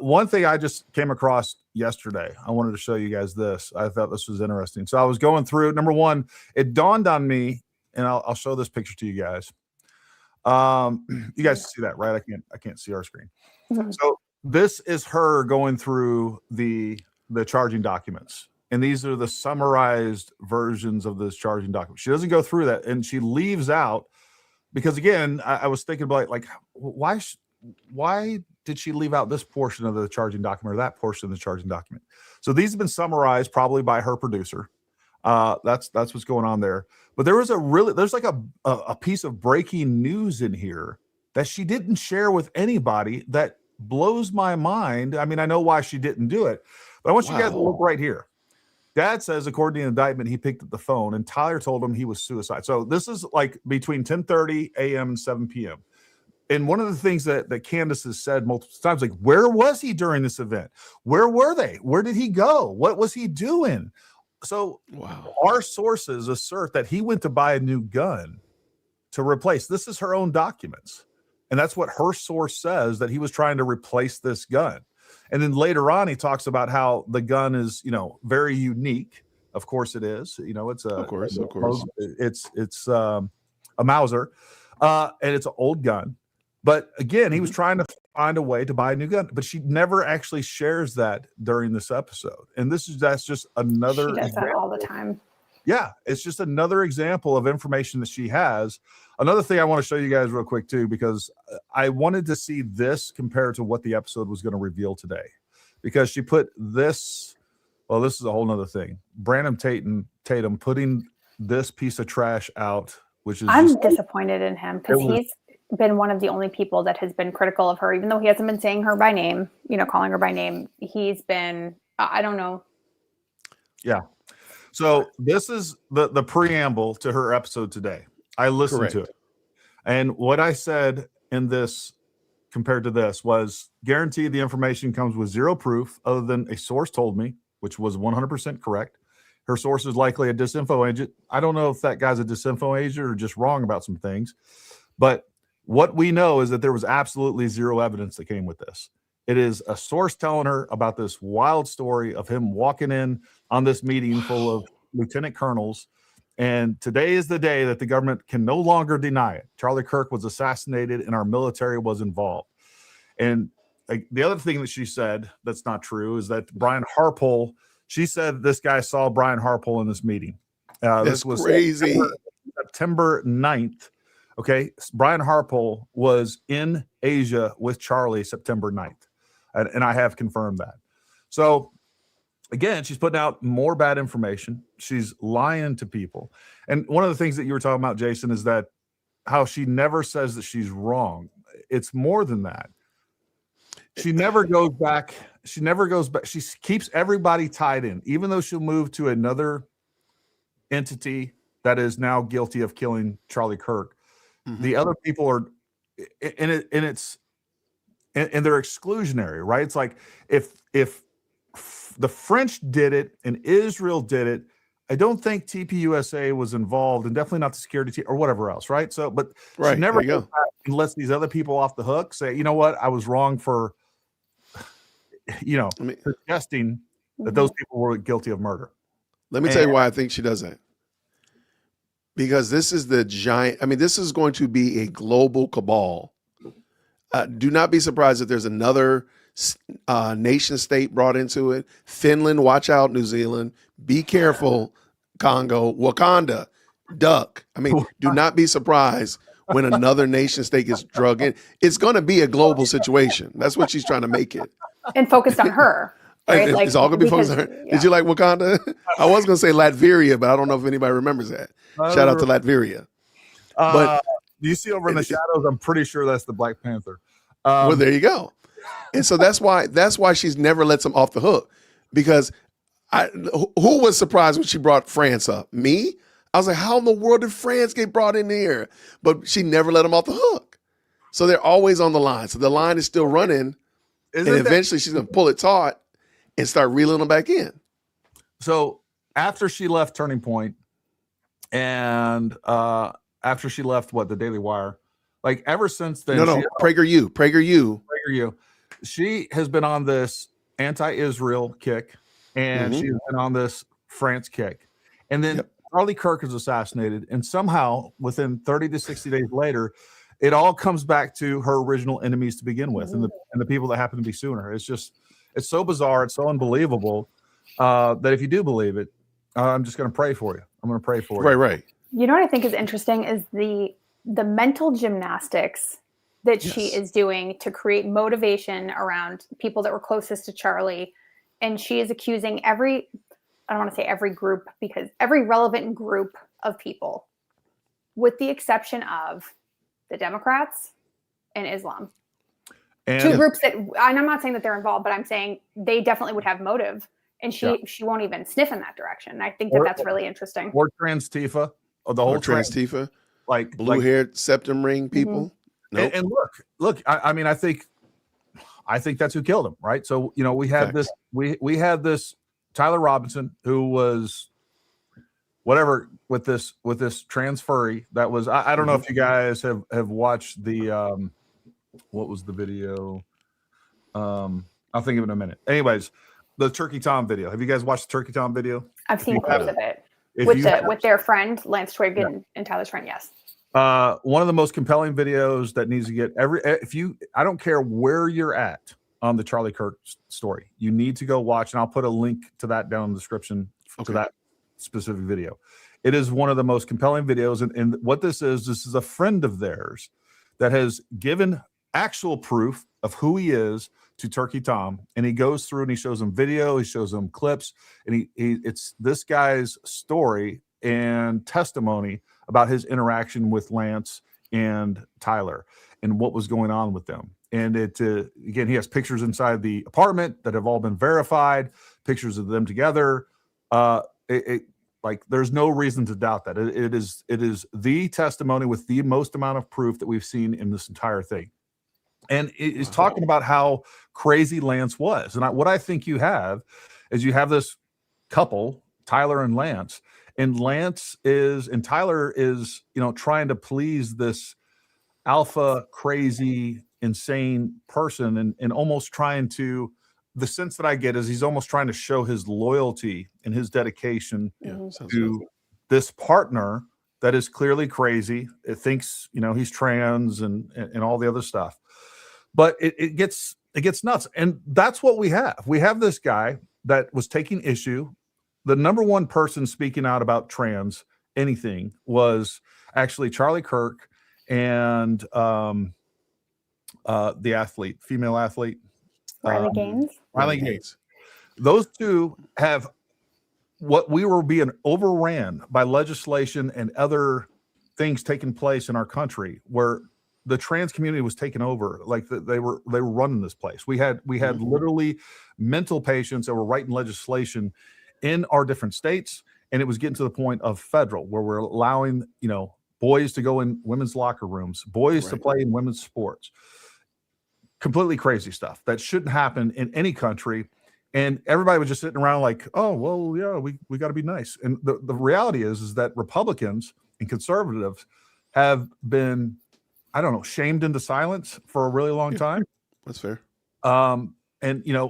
One thing I just came across yesterday, I wanted to show you guys this. I thought this was interesting. So I was going through, number one, it dawned on me, and I'll show this picture to you guys. You guys see that, right? I can't see our screen. Mm-hmm. So this is her going through the charging documents. And these are the summarized versions of this charging document. She doesn't go through that, and she leaves out, because again, I was thinking about like why did she leave out this portion of the charging document or that portion of the charging document? So these have been summarized probably by her producer. That's what's going on there. But there's like a piece of breaking news in here that she didn't share with anybody that blows my mind. I mean, I know why she didn't do it, but I want you guys to look right here. Dad says, according to the indictment, he picked up the phone and Tyler told him he was suicide. So this is like between 10:30 a.m. and 7 p.m. And one of the things that Candace has said multiple times, like, where was he during this event? Where were they? Where did he go? What was he doing? So our sources assert that he went to buy a new gun to replace. This is her own documents. And that's what her source says, that he was trying to replace this gun. And then later on, he talks about how the gun is, very unique. Of course it is. It's of course. It's a Mauser, and it's an old gun. But again, he was trying to find a way to buy a new gun, but she never actually shares that during this episode. And that's just another. She does that all the time. Yeah, it's just another example of information that she has. Another thing I want to show you guys real quick too, because I wanted to see this compared to what the episode was going to reveal today, because she put this. Well, this is a whole nother thing. Brandon Tatum putting this piece of trash out, which is I'm disappointed in him because he's been one of the only people that has been critical of her, even though he hasn't been saying her by name, calling her by name. He's been, I don't know. Yeah. So this is the preamble to her episode today. I listened to it. And what I said in this compared to this was, guaranteed the information comes with zero proof other than a source told me, which was 100% correct. Her source is likely a disinfo agent. I don't know if that guy's a disinfo agent or just wrong about some things. But what we know is that there was absolutely zero evidence that came with this. It is a source telling her about this wild story of him walking in on this meeting full of lieutenant colonels. And today is the day that the government can no longer deny it. Charlie Kirk was assassinated and our military was involved. And the other thing that she said that's not true is that Brian Harpole, she said this guy saw Brian Harpole in this meeting. This was crazy. September 9th. Okay. Brian Harpole was in Asia with Charlie September 9th. And I have confirmed that. So again, she's putting out more bad information. She's lying to people. And one of the things that you were talking about, Jason, is that how she never says that she's wrong. It's more than that. She never goes back. She keeps everybody tied in, even though she'll move to another entity that is now guilty of killing Charlie Kirk. Mm-hmm. The other people are, and they're exclusionary, right? It's like if the French did it and Israel did it, don't think TPUSA was involved, and definitely not the security team or whatever else, right? So, but Right. she never There you goes back and lets these other people off the hook. Say, you know what, I was wrong for, suggesting that those people were guilty of murder. Let me tell you why I think she does that. Because this is the giant. I mean, this is going to be a global cabal. Do not be surprised if there's another nation state brought into it. Finland, watch out, New Zealand. Be careful, Congo, Wakanda, duck. I mean, do not be surprised when another nation state gets drug in. It's going to be a global situation. That's what she's trying to make it. And focused on her. Right? It's all going to be focused on her. Did you like Wakanda? I was going to say Latveria, but I don't know if anybody remembers that. Shout out to Latveria. But you see over in the shadows, I'm pretty sure that's the Black Panther. Well, there you go. And so that's why she's never lets them off the hook. Because who was surprised when she brought France up? Me? I was like, how in the world did France get brought in here? But she never let them off the hook. So they're always on the line. So the line is still running. And eventually she's going to pull it taut and start reeling them back in. So after she left Turning Point and after she left, the Daily Wire, like ever since then. No, PragerU. She has been on this anti-Israel kick, and she's been on this France kick. And then Charlie Kirk is assassinated, and somehow within 30 to 60 days later, it all comes back to her original enemies to begin with, and the people that happen to be suing her. It's so bizarre, it's so unbelievable that if you do believe it, I'm just going to pray for you. I'm going to pray for you. Right. You know what I think is interesting is the mental gymnastics that she is doing to create motivation around people that were closest to Charlie. And she is accusing I don't want to say every group, because every relevant group of people, with the exception of the Democrats and Islam. And two groups that, and I'm not saying that they're involved, but I'm saying they definitely would have motive. And she won't even sniff in that direction. I think that's really interesting. Or Trans Tifa, or the whole Trans Tifa, like blue-haired septum ring people. Nope. And look. I mean, I think that's who killed him, right? So we had this. We had this Tyler Robinson, who was whatever with this trans furry. That was I don't know if you guys have watched the what was the video? I'll think of it in a minute. Anyways, the Turkey Tom video. Have you guys watched the Turkey Tom video? I've seen clips of it with their friend Lance Twig and Tyler's friend. Yes. One of the most compelling videos that needs to get I don't care where you're at on the Charlie Kirk story, you need to go watch, and I'll put a link to that down in the description to that specific video. It is one of the most compelling videos. And what this is a friend of theirs that has given actual proof of who he is to Turkey Tom. And he goes through and he shows them video, he shows them clips, and it's this guy's story and testimony about his interaction with Lance and Tyler and what was going on with them. And again, he has pictures inside the apartment that have all been verified, pictures of them together. Like there's no reason to doubt that. It is the testimony with the most amount of proof that we've seen in this entire thing. And it is talking about how crazy Lance was. And what I think you have is this couple, Tyler and Lance. And Tyler is, trying to please this alpha, crazy, insane person and almost trying to, the sense that I get is he's almost trying to show his loyalty and his dedication to this partner that is clearly crazy. It thinks, he's trans and all the other stuff. But it gets nuts. And that's what we have. We have this guy that was taking issue. The number one person speaking out about trans anything was actually Charlie Kirk and the female athlete. Riley Gaines. Those two have what we were being overran by legislation and other things taking place in our country where the trans community was taken over. Like they were running this place. We had literally mental patients that were writing legislation in our different states, and it was getting to the point of federal where we're allowing boys to go in women's locker rooms, boys to play in women's sports. Completely crazy stuff that shouldn't happen in any country. And everybody was just sitting around like, oh, well, yeah, we got to be nice. And the reality is that Republicans and conservatives have been, I don't know, shamed into silence for a really long time. That's fair. And,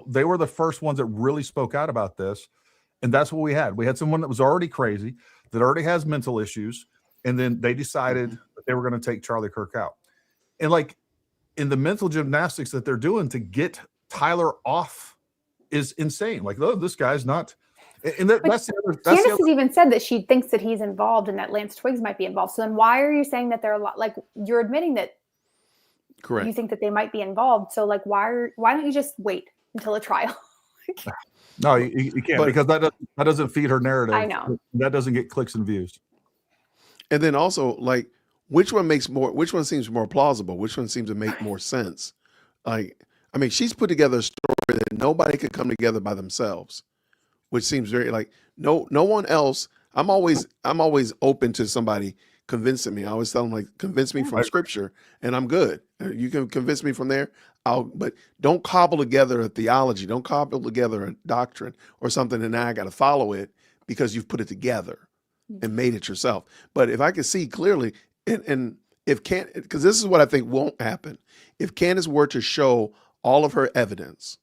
they were the first ones that really spoke out about this. And that's what we had. We had someone that was already crazy, that already has mental issues. And then they decided that they were going to take Charlie Kirk out. And like in the mental gymnastics that they're doing to get Tyler off is insane. Like, oh, this guy's not. And that's the other. Candace has even said that she thinks that he's involved and that Lance Twiggs might be involved. So then why are you saying that they're a lot? Like, you're admitting that Correct. You think that they might be involved. So like, why don't you just wait until a trial? No, you can't, because that doesn't feed her narrative. I know. That doesn't get clicks and views. And then also, like, which one seems more plausible? Which one seems to make more sense? Like, I mean, she's put together a story that nobody could come together by themselves, which seems very like no one else. I'm always open to somebody convincing me. I always tell them, like, convince me from scripture and I'm good. You can convince me from there. But don't cobble together a theology. Don't cobble together a doctrine or something, and now I got to follow it because you've put it together and made it yourself. But if I can see clearly, and if because this is what I think won't happen. If Candace were to show all of her evidence,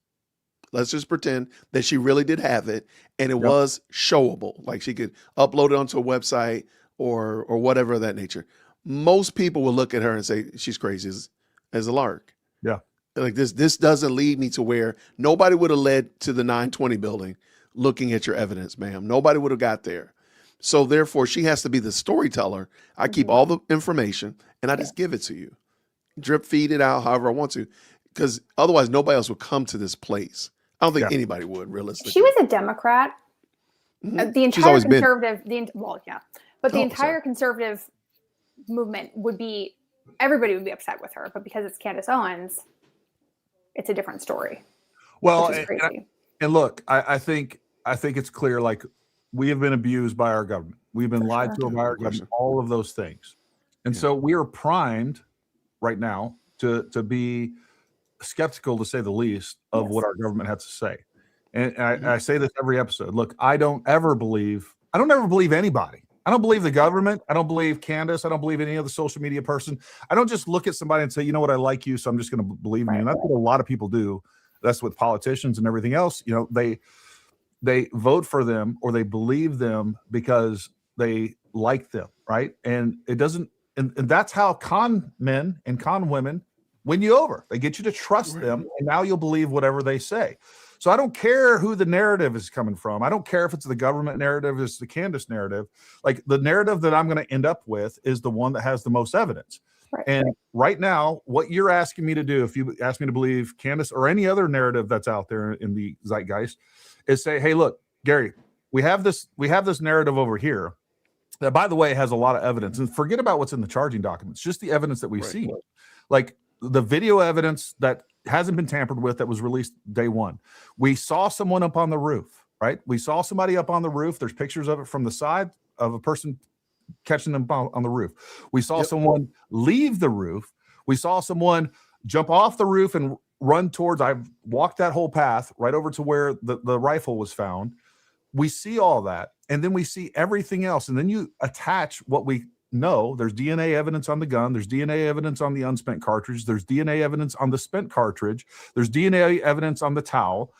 let's just pretend that she really did have it and it was showable, like she could upload it onto a website or whatever of that nature. Most people will look at her and say she's crazy as a lark. Yeah. Like this doesn't lead me to where nobody would have led to the 920 building looking at your evidence, ma'am. Nobody would have got there. So therefore she has to be the storyteller. I keep all the information and I just give it to you. Drip feed it out however I want to, because otherwise nobody else would come to this place. I don't think anybody would, realistically. She was a Democrat. The entire conservative, the entire conservative movement everybody would be upset with her, but because it's Candace Owens, it's a different story. Well, and look, I think it's clear, like, we have been abused by our government. We've been lied to by our government, all of those things. And so we are primed right now to be skeptical, to say the least, of what our government has to say. And I say this every episode. Look, I don't ever believe anybody. I don't believe the government. I don't believe Candace. I don't believe any other social media person. I don't just look at somebody and say, you know what, I like you, so I'm just going to believe in you. And that's what a lot of people do. That's with politicians and everything else. They vote for them or they believe them because they like them, right? And it doesn't. And that's how con men and con women win you over. They get you to trust them, and now you'll believe whatever they say. So I don't care who the narrative is coming from. I don't care if it's the government narrative, it's the Candace narrative. Like, the narrative that I'm going to end up with is the one that has the most evidence. And right now, what you're asking me to do, if you ask me to believe Candace or any other narrative that's out there in the zeitgeist, is say, hey, look, Gary, we have this narrative over here that, by the way, has a lot of evidence. And forget about what's in the charging documents, just the evidence that we've seen. Like the video evidence that hasn't been tampered with, that was released day one. We saw someone up on the roof, right? We saw somebody up on the roof. There's pictures of it from the side of a person catching them on the roof. We saw someone leave the roof. We saw someone jump off the roof and run towards, I've walked that whole path right over to where the rifle was found. We see all that. And then we see everything else. And then you attach what we know. There's DNA evidence on the gun. There's DNA evidence on the unspent cartridge. There's DNA evidence on the spent cartridge. There's DNA evidence on the towel.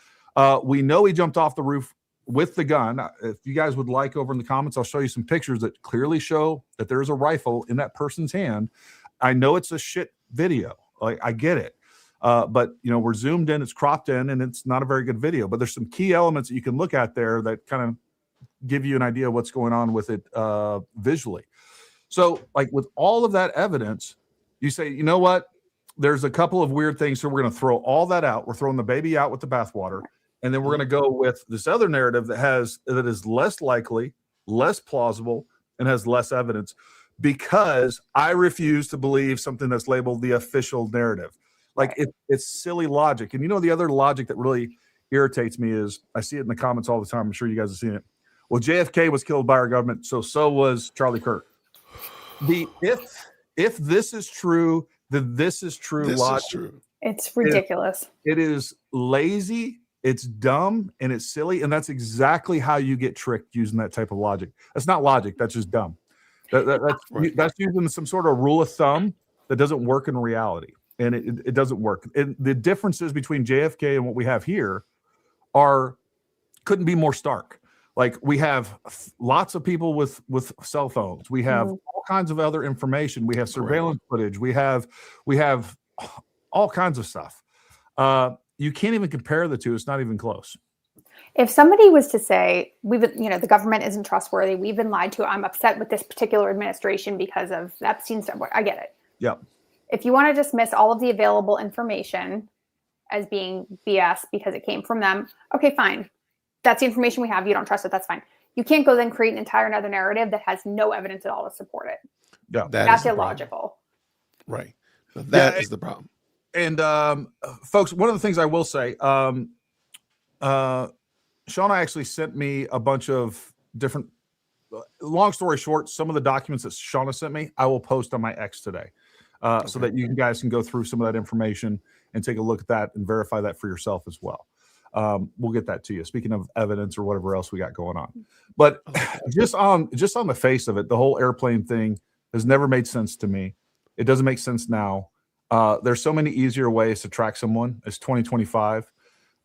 We know he jumped off the roof with the gun. If you guys would like, over in the comments, I'll show you some pictures that clearly show that there's a rifle in that person's hand. I know it's a shit video. Like, I get it. But we're zoomed in, it's cropped in, and it's not a very good video. But there's some key elements that you can look at there that kind of give you an idea of what's going on with it visually. So, like, with all of that evidence, you say, you know what? There's a couple of weird things, so we're going to throw all that out. We're throwing the baby out with the bathwater, and then we're going to go with this other narrative that is less likely, less plausible, and has less evidence, because I refuse to believe something that's labeled the official narrative. Like, it's silly logic. And the other logic that really irritates me is, I see it in the comments all the time. I'm sure you guys have seen it. Well, JFK was killed by our government, so was Charlie Kirk. If this is true, then this is true logic. Is true. It's ridiculous. It is lazy It's dumb and it's silly, and that's exactly how you get tricked using that type of logic. That's not logic. That's just dumb. That's using some sort of rule of thumb that doesn't work in reality, and it doesn't work. And the differences between JFK and what we have here couldn't be more stark. Like, we have lots of people with cell phones. We have all kinds of other information. We have surveillance footage. We have all kinds of stuff. You can't even compare the two. It's not even close. If somebody was to say, the government isn't trustworthy, we've been lied to, I'm upset with this particular administration because of Epstein stuff, I get it. Yeah. If you want to dismiss all of the available information as being BS because it came from them, okay, fine. That's the information we have. You don't trust it. That's fine. You can't go then create an entire another narrative that has no evidence at all to support it. Yeah. That's illogical. Right. That is the problem. And folks, one of the things I will say, Shauna actually sent me a bunch of different, long story short, some of the documents that Shauna sent me, I will post on my X today, so that you guys can go through some of that information and take a look at that and verify that for yourself as well. We'll get that to you. Speaking of evidence or whatever else we got going on, but just on the face of it, the whole airplane thing has never made sense to me. It doesn't make sense now. There's so many easier ways to track someone. It's 2025.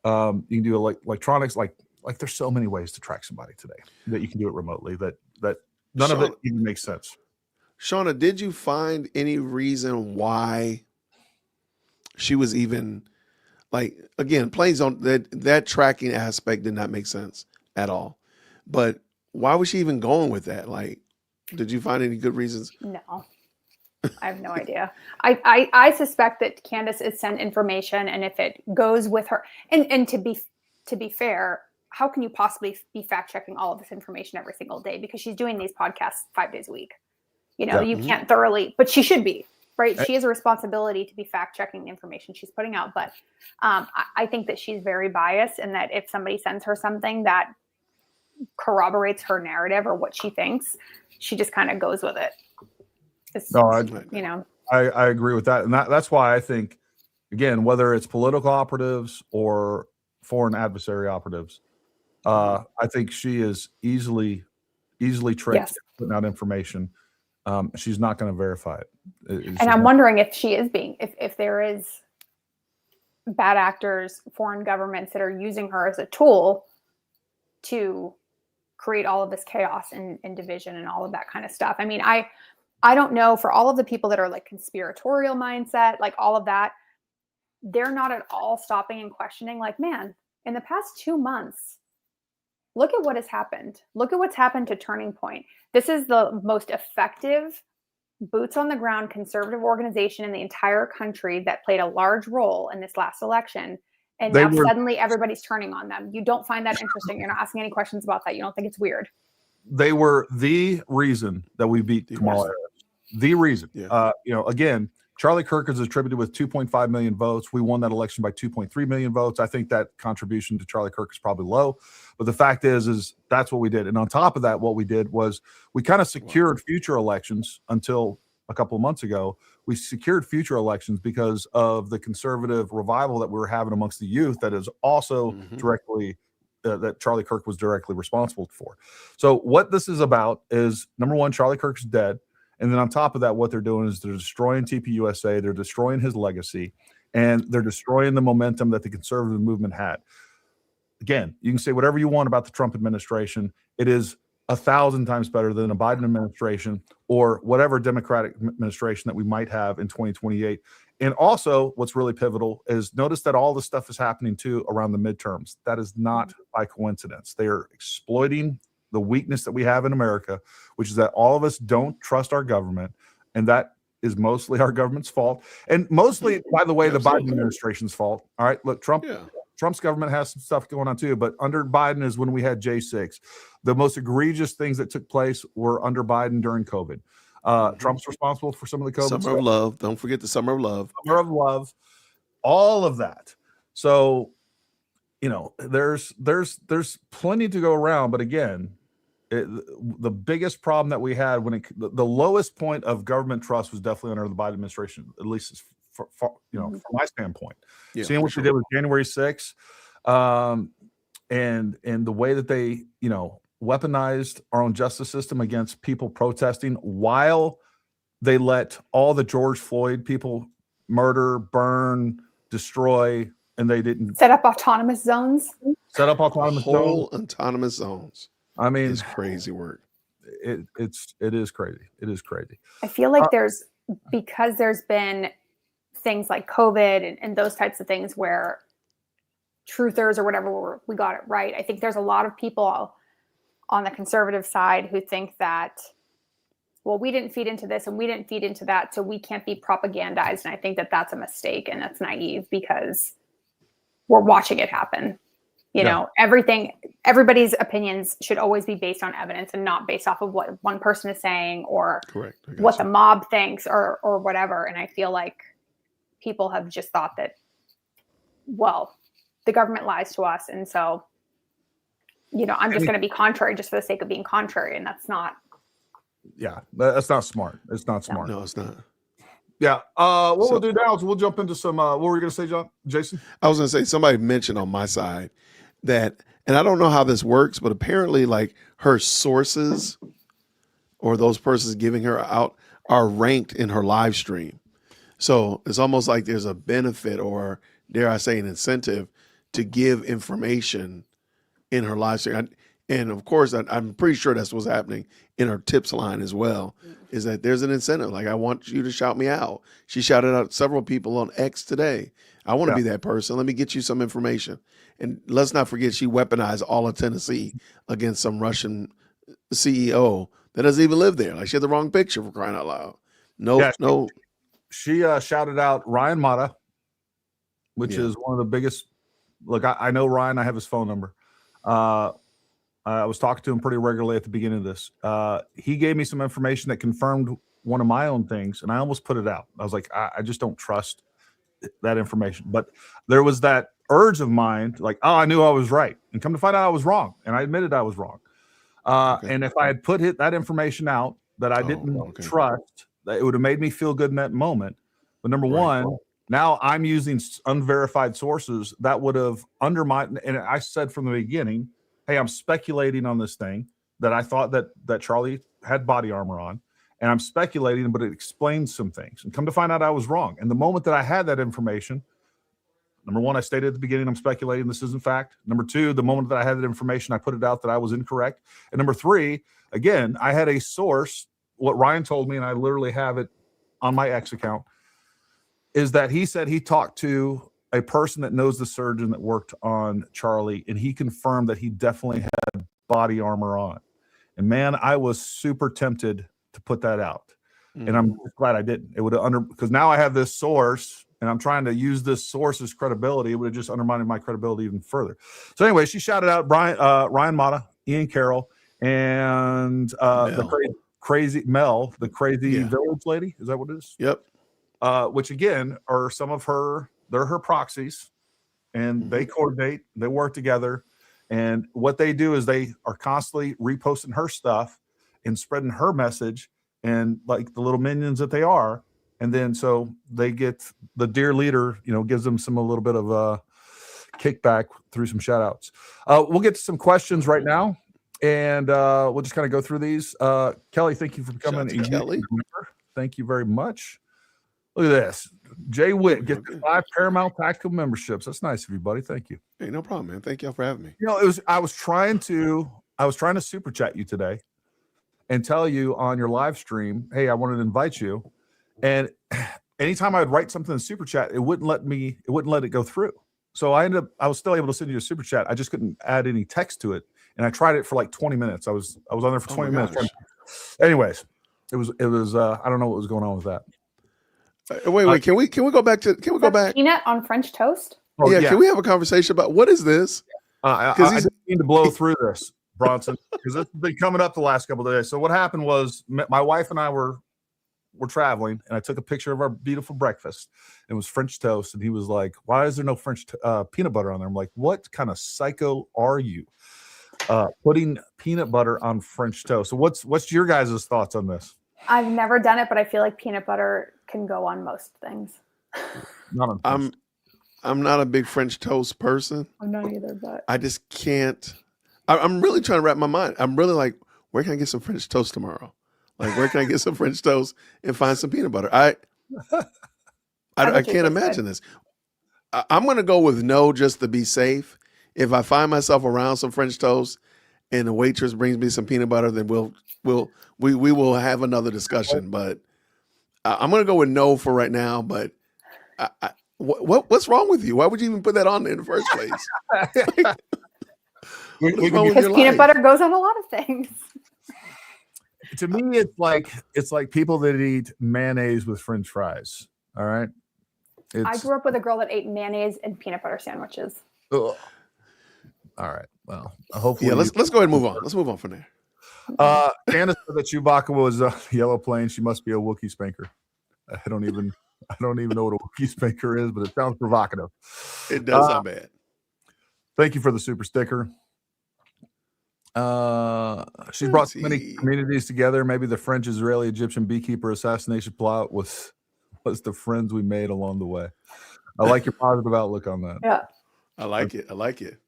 You can do electronics, like there's so many ways to track somebody today that you can do it remotely, that none of it even makes sense. Shauna, did you find any reason why she was even, like, again, planes on that tracking aspect did not make sense at all. But why was she even going with that? Like, did you find any good reasons? No. I have no idea. I suspect that Candace is sent information, and if it goes with her, and to be fair, how can you possibly be fact checking all of this information every single day? Because she's doing these podcasts 5 days a week. You can't thoroughly, but she should be, right? She has a responsibility to be fact checking the information she's putting out. But I think that she's very biased, and that if somebody sends her something that corroborates her narrative or what she thinks, she just kind of goes with it. I agree with that. And that's why I think, again, whether it's political operatives or foreign adversary operatives, I think she is easily tricked putting out information. She's not going to verify it. And I'm wondering if she is if there is bad actors, foreign governments that are using her as a tool to create all of this chaos and division and all of that kind of stuff. I mean, I don't know, for all of the people that are like conspiratorial mindset, like all of that, they're not at all stopping and questioning, like, man, in the past 2 months, look at what has happened. Look at what's happened to Turning Point. This is the most effective boots on the ground conservative organization in the entire country that played a large role in this last election. And now suddenly everybody's turning on them. You don't find that interesting. You're not asking any questions about that. You don't think it's weird. They were the reason that we beat Kamala Harris. The reason. Yeah. Again, Charlie Kirk is attributed with 2.5 million votes. We won that election by 2.3 million votes. I think that contribution to Charlie Kirk is probably low, but the fact is that's what we did. And on top of that, what we did was we kind of secured future elections until a couple of months ago. We secured future elections because of the conservative revival that we were having amongst the youth that is also directly that Charlie Kirk was directly responsible for. So what this is about is, number one, Charlie Kirk's dead. And then on top of that, what they're doing is they're destroying TPUSA, they're destroying his legacy, and they're destroying the momentum that the conservative movement had. Again, you can say whatever you want about the Trump administration. It is 1,000 times better than a Biden administration or whatever Democratic administration that we might have in 2028. And also, what's really pivotal is notice that all this stuff is happening too around the midterms. That is not by coincidence. They are exploiting the weakness that we have in America, which is that all of us don't trust our government, and that is mostly our government's fault, and mostly, by the way, the Biden administration's fault. All right, look, Trump's government has some stuff going on too, but under Biden is when we had J6. The most egregious things that took place were under Biden during COVID. Trump's responsible for some of the COVID Summer of Love. Don't forget the Summer of Love. Summer of Love, all of that. So, there's plenty to go around, but again, the biggest problem that we had the lowest point of government trust was definitely under the Biden administration, at least from my standpoint. Seeing what they did with January 6th, And the way that they, weaponized our own justice system against people protesting while they let all the George Floyd people murder, burn, destroy, and they didn't set up autonomous zones. Autonomous zones. I mean, it's crazy work. It is crazy. It is crazy. I feel like because there's been things like COVID and those types of things where truthers or whatever, we got it right. I think there's a lot of people on the conservative side who think that, well, we didn't feed into this and we didn't feed into that, so we can't be propagandized. And I think that that's a mistake and that's naive because we're watching it happen. You know, everybody's opinions should always be based on evidence and not based off of what one person is saying or what the mob thinks or whatever. And I feel like people have just thought that, well, the government lies to us. And so, I'm just going to be contrary just for the sake of being contrary. And that's not. Yeah, that's not smart. It's not smart. No, it's not. Yeah. We'll do now is we'll jump into some, what were you going to say, Jason? I was going to say, somebody mentioned on my side that, and I don't know how this works, but apparently like her sources or those persons giving her out are ranked in her live stream. So it's almost like there's a benefit or dare I say an incentive to give information in her live stream. And of course, I'm pretty sure that's what's happening in her tips line as well, is that there's an incentive. Like, I want you to shout me out. She shouted out several people on X today. I want to be that person. Let me get you some information. And let's not forget, she weaponized all of Tennessee against some Russian CEO that doesn't even live there. Like, she had the wrong picture, for crying out loud. No. She shouted out Ryan Mata, which is one of the biggest. Look, I know Ryan. I have his phone number. I was talking to him pretty regularly at the beginning of this. He gave me some information that confirmed one of my own things, and I almost put it out. I was like, I just don't trust that information. But there was that urge of mine, like, I knew I was right. And come to find out I was wrong. And I admitted I was wrong. And if I had put that information out that I didn't trust, it would have made me feel good in that moment. But number one, now I'm using unverified sources that would have undermined. And I said from the beginning, hey, I'm speculating on this thing that I thought that Charlie had body armor on. And I'm speculating, but it explains some things. And come to find out I was wrong. And the moment that I had that information, number one, I stated at the beginning, I'm speculating this isn't fact. Number two, the moment that I had that information, I put it out that I was incorrect. And number three, again, I had a source, what Ryan told me, and I literally have it on my X account, is that he said he talked to a person that knows the surgeon that worked on Charlie, and he confirmed that he definitely had body armor on. And man, I was super tempted to put that out. And I'm glad I didn't. It would have because now I have this source and I'm trying to use this source's credibility. It would have just undermined my credibility even further. So anyway, she shouted out Ryan Mata, Ian Carroll, and the crazy Mel, the crazy village lady. Is that what it is? Yep. Which again are some of they're her proxies, and they coordinate, they work together. And what they do is they are constantly reposting her stuff and spreading her message, and like the little minions that they are. And then so they get the dear leader, gives them a little bit of kickback through some shout outs. We'll get to some questions right now, and we'll just kind of go through these. Kelly, thank you for becoming a Kelly member. Thank you very much. Look at this. Jay Witt gets 5 Paramount Tactical memberships. That's nice of you, buddy. Thank you. Hey, no problem, man. Thank y'all for having me. I was trying to super chat you today and tell you on your live stream, hey, I wanted to invite you. And anytime I would write something in super chat, it wouldn't let it go through. So I was still able to send you a super chat. I just couldn't add any text to it. And I tried it for like 20 minutes. I was on there for 20 minutes. Anyways, it was I don't know what was going on with that. Wait. Can we go back? Peanut on French toast? Oh, yeah. Can we have a conversation about what is this? I didn't mean to blow through this, Bronson, because it's been coming up the last couple of days. So what happened was my wife and I were traveling, and I took a picture of our beautiful breakfast. It was French toast, and he was like, "Why is there no French peanut butter on there?" I'm like, "What kind of psycho are you? Putting peanut butter on French toast?" So what's your guys' thoughts on this? I've never done it, but I feel like peanut butter can go on most things. Not on toast. I'm not a big French toast person. I'm not either, but I just can't. I'm really trying to wrap my mind. I'm really like, where can I get some French toast tomorrow? Like, where can I get some French toast and find some peanut butter? I can't imagine this. I'm going to go with no just to be safe. If I find myself around some French toast and the waitress brings me some peanut butter, then we will have another discussion. But I'm going to go with no for right now. But what's wrong with you? Why would you even put that on there in the first place? Because peanut butter goes on a lot of things. To me, it's like people that eat mayonnaise with French fries. All right. I grew up with a girl that ate mayonnaise and peanut butter sandwiches. Ugh. All right. Well, hopefully. Yeah, let's go ahead and move on. Let's move on from there. Candace said that Chewbacca was a yellow plane. She must be a Wookiee spanker. I don't even know what a Wookiee spanker is, but it sounds provocative. It does sound bad. Thank you for the super sticker. She's brought so many communities together. Maybe the French, Israeli, Egyptian beekeeper assassination plot was the friends we made along the way. I like your positive outlook on that. Yeah. I like it.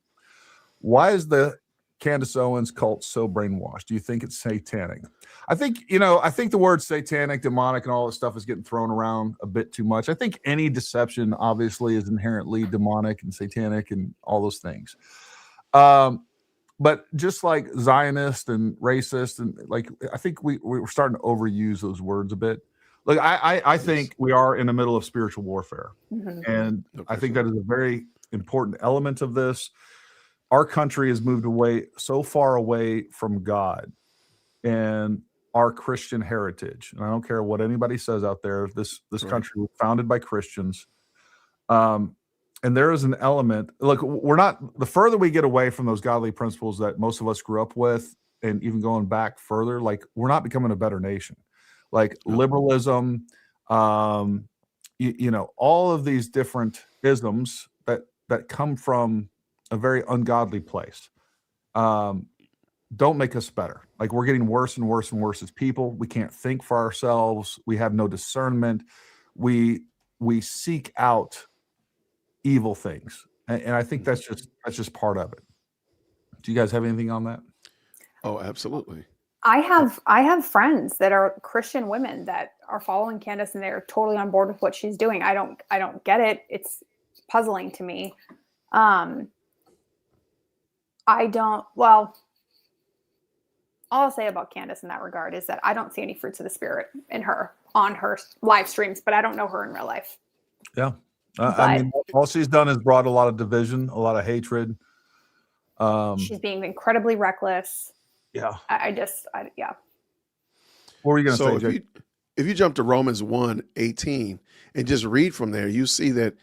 Why is the Candace Owens cult so brainwashed? Do you think it's satanic? I think the word satanic, demonic, and all this stuff is getting thrown around a bit too much. I think any deception obviously is inherently demonic and satanic and all those things. But just like Zionist and racist, and like, I think we're starting to overuse those words a bit. Look, I think we are in the middle of spiritual warfare. Mm-hmm. And I think that is a very important element of this. Our country has moved so far away from God and our Christian heritage. And I don't care what anybody says out there. This country was founded by Christians. And there is an element, look, the further we get away from those godly principles that most of us grew up with, and even going back further, like, we're not becoming a better nation. Like liberalism, all of these different isms that come from a very ungodly place, don't make us better. Like, we're getting worse and worse and worse as people. We can't think for ourselves. We have no discernment. We seek out evil things, and I think that's just part of it. Do you guys have anything on that? Oh, absolutely. I have friends that are Christian women that are following Candace, and they're totally on board with what she's doing. I don't get it. It's puzzling to me. All I'll say about Candace in that regard is that I don't see any fruits of the Spirit in her on her live streams, but I don't know her in real life. Yeah. I mean, all she's done is brought a lot of division, a lot of hatred. She's being incredibly reckless. Yeah. Yeah. What were you going to say, Jake? If you jump to Romans 1:18 and just read from there, you see that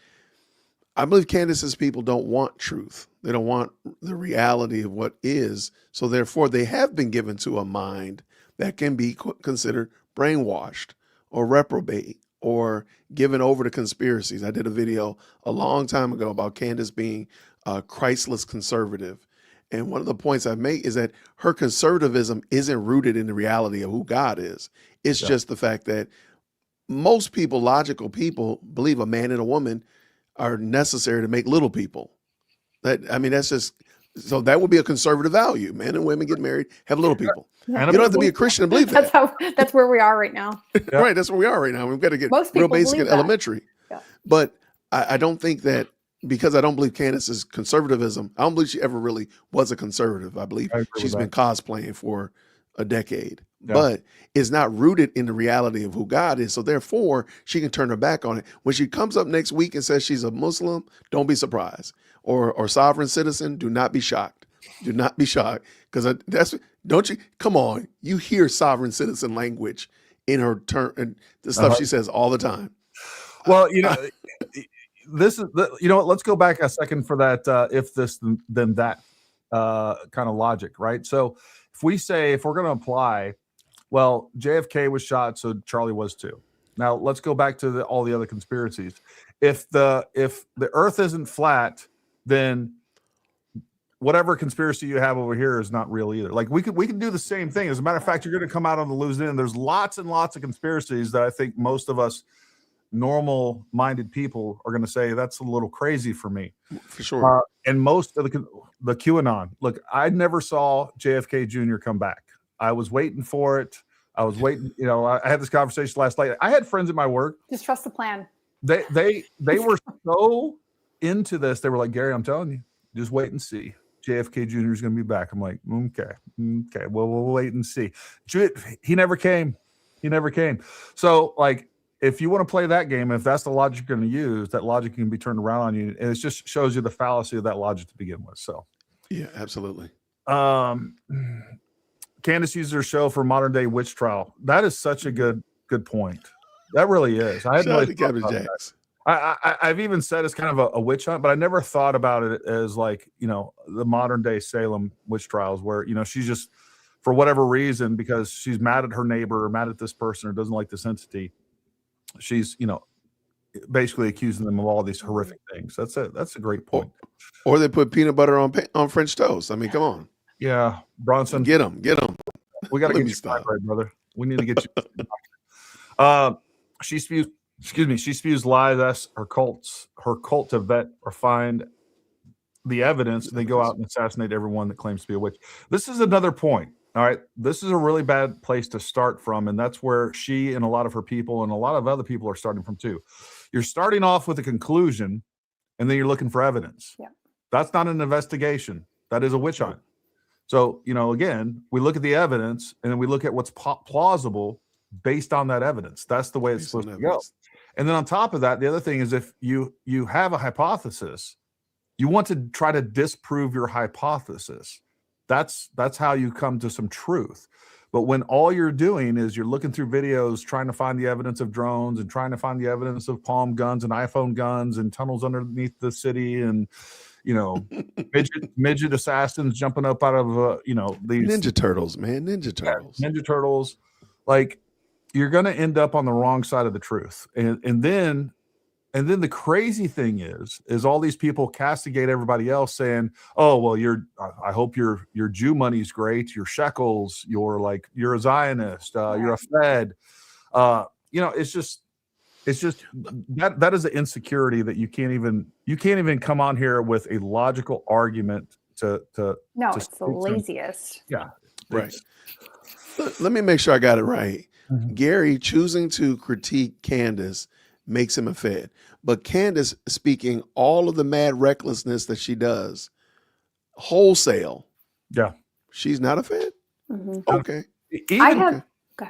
I believe Candace's people don't want truth. They don't want the reality of what is. So therefore, they have been given to a mind that can be considered brainwashed or reprobate or given over to conspiracies. I did a video a long time ago about Candace being a Christless conservative. And one of the points I make is that her conservatism isn't rooted in the reality of who God is. It's just the fact that most people, logical people, believe a man and a woman are necessary to make little people. That's just, so that would be a conservative value. Men and women get married, have little people. Yeah. You don't have to be a Christian to believe that. That's where we are right now. Yeah. Right, that's where we are right now. We've got to get real basic and elementary. Yeah. But I don't think that, because I don't believe Candace's conservatism, I don't believe she ever really was a conservative. I believe she's been cosplaying for a decade, but it's not rooted in the reality of who God is. So therefore, she can turn her back on it. When she comes up next week and says she's a Muslim, don't be surprised. Or sovereign citizen, do not be shocked. Do not be shocked, because come on, you hear sovereign citizen language in her turn and the stuff she says all the time. Well, this is let's go back a second for that if this then that kind of logic, right? So if we're going to apply, well, JFK was shot, so Charlie was too. Now let's go back to all the other conspiracies. If the Earth isn't flat, then whatever conspiracy you have over here is not real either. Like we could do the same thing. As a matter of fact, you're going to come out on the losing end. There's lots and lots of conspiracies that I think most of us normal minded people are going to say that's a little crazy for me. For sure. And most of the QAnon, look, I never saw JFK Jr. come back. I was waiting for it. I was waiting. I had this conversation last night. I had friends at my work. Just trust the plan. They were so into this. They were like, Gary, I'm telling you, just wait and see. JFK Jr. is going to be back. I'm like, okay. Well, we'll wait and see. He never came. So, like, if you want to play that game, if that's the logic you're going to use, that logic can be turned around on you, and it just shows you the fallacy of that logic to begin with. So, yeah, absolutely. Candace used her show for modern day witch trial. That is such a good point. That really is. I hadn't really thought about that. I've even said it's kind of a witch hunt, but I never thought about it as like, the modern day Salem witch trials where, she's just, for whatever reason, because she's mad at her neighbor or mad at this person or doesn't like this entity, she's, basically accusing them of all these horrific things. That's a great point. Or they put peanut butter on French toast. I mean, come on. Yeah. Bronson. Get them. We got to get you right, brother. We need to get you. She spews lies. That's her cult to vet or find the evidence. They go out and assassinate everyone that claims to be a witch. This is another point. All right. This is a really bad place to start from. And that's where she and a lot of her people and a lot of other people are starting from too. You're starting off with a conclusion and then you're looking for evidence. Yeah. That's not an investigation. That is a witch hunt. So, again, we look at the evidence and then we look at what's plausible based on that evidence. That's the way it's supposed to go. And then on top of that, the other thing is if you have a hypothesis, you want to try to disprove your hypothesis. That's how you come to some truth. But when all you're doing is you're looking through videos, trying to find the evidence of drones and trying to find the evidence of palm guns and iPhone guns and tunnels underneath the city and, midget assassins jumping up out of, these Ninja Turtles, man. Ninja Turtles. Like, you're going to end up on the wrong side of the truth. And then the crazy thing is all these people castigate everybody else saying, oh, well, I hope your Jew money's great. Your shekels, you're a Zionist, you're a Fed. It's just that is an insecurity that you can't even come on here with a logical argument to it's the laziest. Yeah. Right. Let me make sure I got it right. Mm-hmm. Gary choosing to critique Candace makes him a Fed, but Candace speaking all of the mad recklessness that she does wholesale. Yeah. She's not a Fed. Mm-hmm. Okay.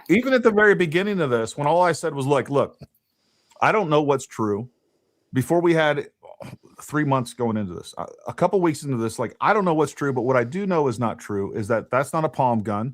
Even at the very beginning of this, when all I said was look, I don't know what's true. Before we had 3 months going into this, a couple weeks into this, I don't know what's true, but what I do know is not true is that's not a palm gun.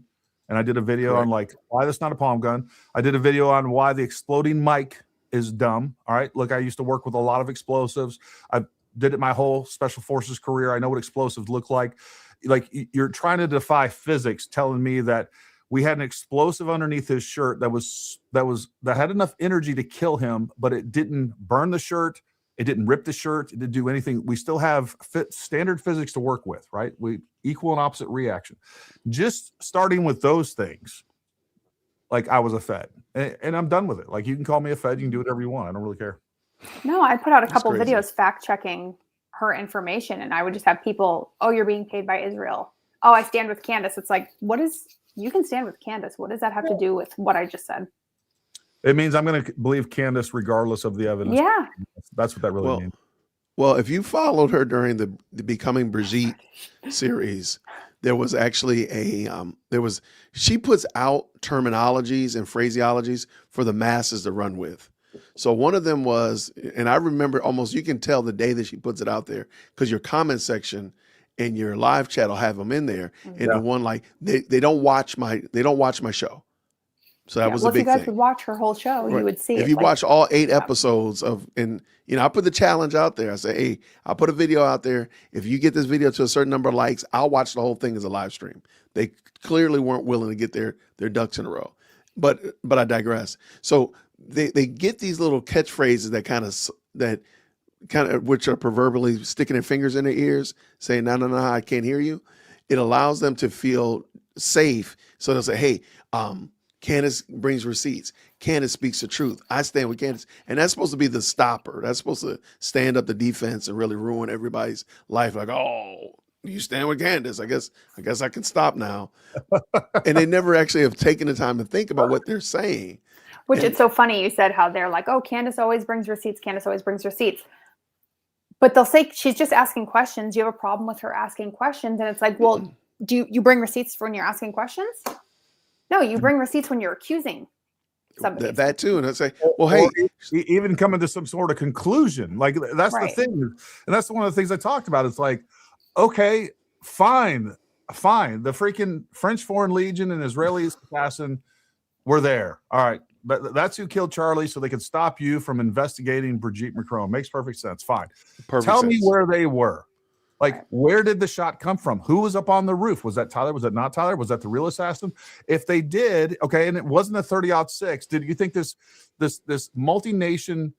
And I did a video on why that's not a palm gun. I did a video on why the exploding mic is dumb. All right. Look, I used to work with a lot of explosives. I did it my whole special forces career. I know what explosives look like. You're trying to defy physics, telling me that we had an explosive underneath his shirt that had enough energy to kill him, but it didn't burn the shirt. It didn't rip the shirt. It didn't do anything. We still have standard physics to work with, right? We equal and opposite reaction. Just starting with those things, I was a Fed, and I'm done with it. You can call me a Fed. You can do whatever you want. I don't really care. No, I put out a couple videos fact checking her information, and I would just have people, oh, you're being paid by Israel. Oh, I stand with Candace. It's you can stand with Candace. What does that have to do with what I just said? It means I'm going to believe Candace regardless of the evidence. Yeah. That's what that really means. Well, if you followed her during the Becoming Brigitte series, there was actually she puts out terminologies and phraseologies for the masses to run with. So one of them was, and I remember almost, you can tell the day that she puts it out there because your comment section and your live chat will have them in there. Mm-hmm. And the one they don't watch my show. So that was a big thing. If you guys would watch her whole show, you would see if you watch all 8 episodes I put the challenge out there. I say, hey, I'll put a video out there. If you get this video to a certain number of likes, I'll watch the whole thing as a live stream. They clearly weren't willing to get their ducks in a row. But I digress. So they get these little catchphrases that kind of which are proverbially sticking their fingers in their ears, saying, no, I can't hear you. It allows them to feel safe. So they'll say, hey, Candace brings receipts. Candace speaks the truth. I stand with Candace. And that's supposed to be the stopper. That's supposed to stand up the defense and really ruin everybody's life. Like, oh, you stand with Candace. I guess I can stop now. And they never actually have taken the time to think about what they're saying. Which it's so funny. You said how they're like, oh, Candace always brings receipts. Candace always brings receipts. But they'll say she's just asking questions. You have a problem with her asking questions. And it's like, well, do you bring receipts for when you're asking questions? No, you bring receipts when you're accusing somebody. That too. And I say, well, hey, even coming to some sort of conclusion. Like that's the thing. And that's one of the things I talked about. It's like, okay, fine. The freaking French Foreign Legion and Israeli assassin were there. All right. But that's who killed Charlie, so they could stop you from investigating Brigitte Macron. Makes perfect sense. Fine. Tell me where they were. Like, where did the shot come from? Who was up on the roof? Was that Tyler? Was that not Tyler? Was that the real assassin? If they did, okay, and it wasn't a 30-06, did you think this multi-nation